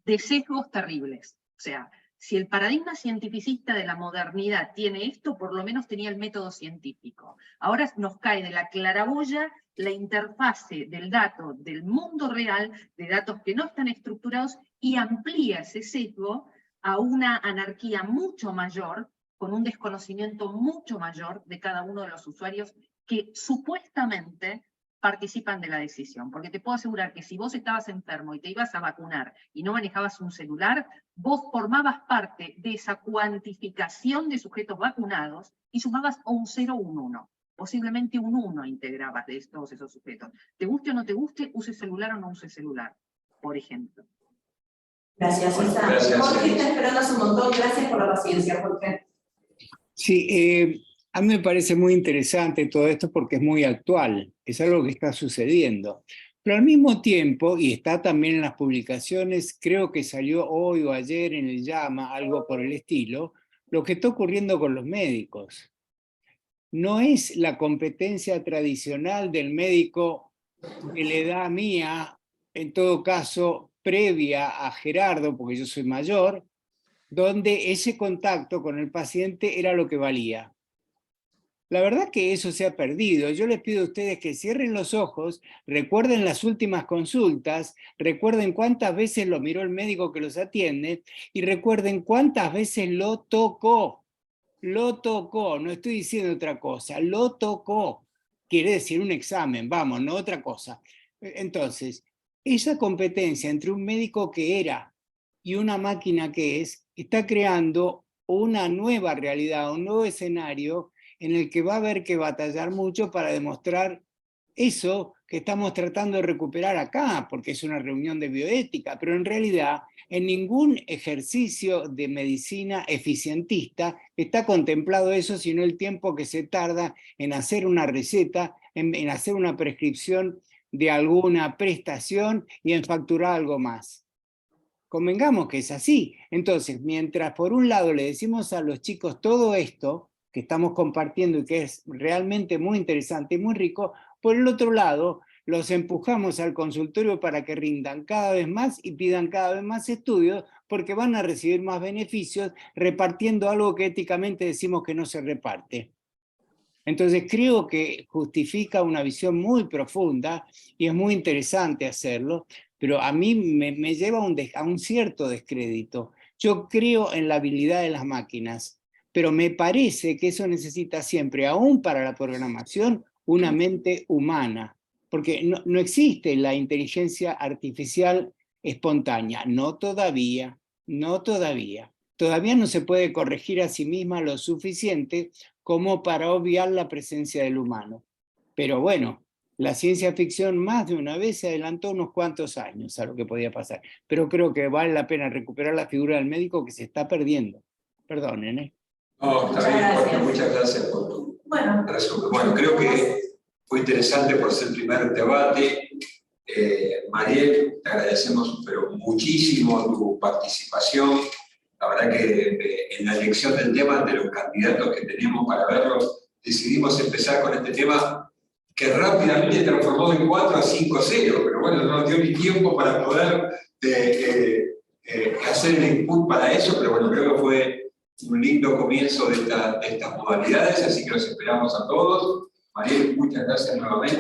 de sesgos terribles. O sea, si el paradigma cientificista de la modernidad tiene esto, por lo menos tenía el método científico. Ahora nos cae de la claraboya la interfase del dato del mundo real, de datos que no están estructurados, y amplía ese sesgo a una anarquía mucho mayor, con un desconocimiento mucho mayor de cada uno de los usuarios que supuestamente participan de la decisión. Porque te puedo asegurar que si vos estabas enfermo y te ibas a vacunar y no manejabas un celular, vos formabas parte de esa cuantificación de sujetos vacunados y sumabas a un 0 o un 1. Posiblemente un 1 integrabas de todos esos sujetos. Te guste o no te guste, use celular o no use celular, por ejemplo. Gracias, Isa. Gracias. Jorge está esperando hace un montón. Gracias por la paciencia, Jorge. Sí, a mí me parece muy interesante todo esto porque es muy actual, es algo que está sucediendo. Pero al mismo tiempo, y está también en las publicaciones, creo que salió hoy o ayer en el Llama, algo por el estilo, lo que está ocurriendo con los médicos. No es la competencia tradicional del médico de la edad mía, en todo caso, previa a Gerardo, porque yo soy mayor, donde ese contacto con el paciente era lo que valía. La verdad que eso se ha perdido. Yo les pido a ustedes que cierren los ojos, recuerden las últimas consultas, recuerden cuántas veces lo miró el médico que los atiende y recuerden cuántas veces lo tocó. Lo tocó, no estoy diciendo otra cosa, lo tocó. Quiere decir un examen, vamos, no otra cosa. Entonces, esa competencia entre un médico que era y una máquina que es, está creando una nueva realidad, un nuevo escenario en el que va a haber que batallar mucho para demostrar eso que estamos tratando de recuperar acá, porque es una reunión de bioética, pero en realidad en ningún ejercicio de medicina eficientista está contemplado eso, sino el tiempo que se tarda en hacer una receta, en hacer una prescripción de alguna prestación y en facturar algo más. Convengamos que es así. Entonces, mientras por un lado le decimos a los chicos todo esto que estamos compartiendo y que es realmente muy interesante y muy rico, por el otro lado, los empujamos al consultorio para que rindan cada vez más y pidan cada vez más estudios porque van a recibir más beneficios repartiendo algo que éticamente decimos que no se reparte. Entonces creo que justifica una visión muy profunda y es muy interesante hacerlo, pero a mí me lleva a un cierto descrédito. Yo creo en la habilidad de las máquinas, pero me parece que eso necesita siempre, aún para la programación, una mente humana, porque no existe la inteligencia artificial espontánea, no todavía, no todavía. Todavía no se puede corregir a sí misma lo suficiente como para obviar la presencia del humano. Pero bueno, la ciencia ficción más de una vez se adelantó unos cuantos años a lo que podía pasar, pero creo que vale la pena recuperar la figura del médico que se está perdiendo. Perdonen, ¿eh? No, está bien, Jorge, muchas gracias por tu resumen. Bueno, creo que fue interesante por ser el primer debate. Mariel, te agradecemos pero muchísimo tu participación. La verdad que en la elección del tema, de los candidatos que tenemos para verlos, decidimos empezar con este tema que rápidamente transformó de 4 a 5-0, pero bueno, no nos dio ni tiempo para poder hacer el input para eso, pero bueno, creo que fue un lindo comienzo de estas modalidades, así que los esperamos a todos. Mariel, muchas gracias nuevamente.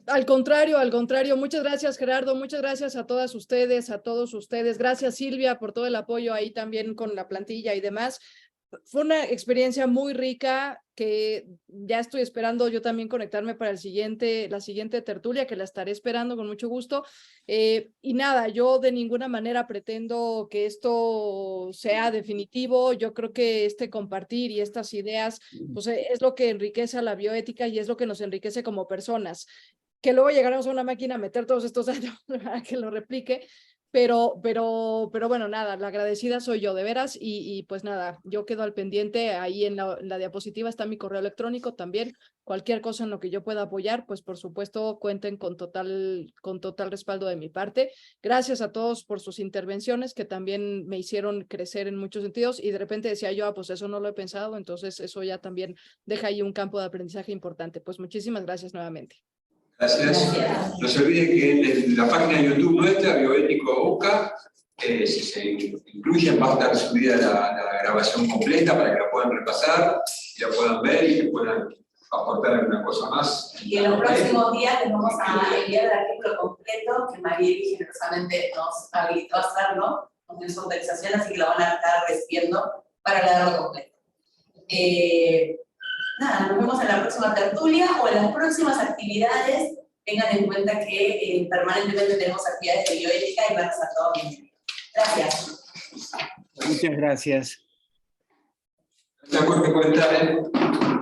Al contrario, muchas gracias Gerardo, muchas gracias a todas ustedes, a todos ustedes. Gracias Silvia por todo el apoyo ahí también con la plantilla y demás. Fue una experiencia muy rica que ya estoy esperando yo también conectarme para la siguiente tertulia, que la estaré esperando con mucho gusto. Y nada, yo de ninguna manera pretendo que esto sea definitivo. Yo creo que este compartir y estas ideas pues, es lo que enriquece a la bioética y es lo que nos enriquece como personas. Que luego llegaremos a una máquina a meter todos estos datos para que lo replique, Pero bueno, nada, la agradecida soy yo, de veras, y pues nada, yo quedo al pendiente, ahí en la diapositiva está mi correo electrónico también, cualquier cosa en lo que yo pueda apoyar, pues por supuesto cuenten con total respaldo de mi parte. Gracias a todos por sus intervenciones, que también me hicieron crecer en muchos sentidos, y de repente decía yo, pues eso no lo he pensado, entonces eso ya también deja ahí un campo de aprendizaje importante. Pues muchísimas gracias nuevamente. Gracias. No se olviden que en la página de YouTube nuestra, Bioético UCA, si se incluyen, va a estar subida la grabación completa para que la puedan repasar, y la puedan ver y que puedan aportar alguna cosa más. Y en los próximos días les vamos a enviar el artículo completo que Marieli generosamente nos habilitó a hacerlo, con su autorización, así que lo van a estar recibiendo para leerlo completo. Nada, nos vemos en la próxima tertulia o en las próximas actividades. Tengan en cuenta que permanentemente tenemos actividades de bioética y van a estar todos bienvenidos. Gracias. Muchas gracias. Gracias por comentar.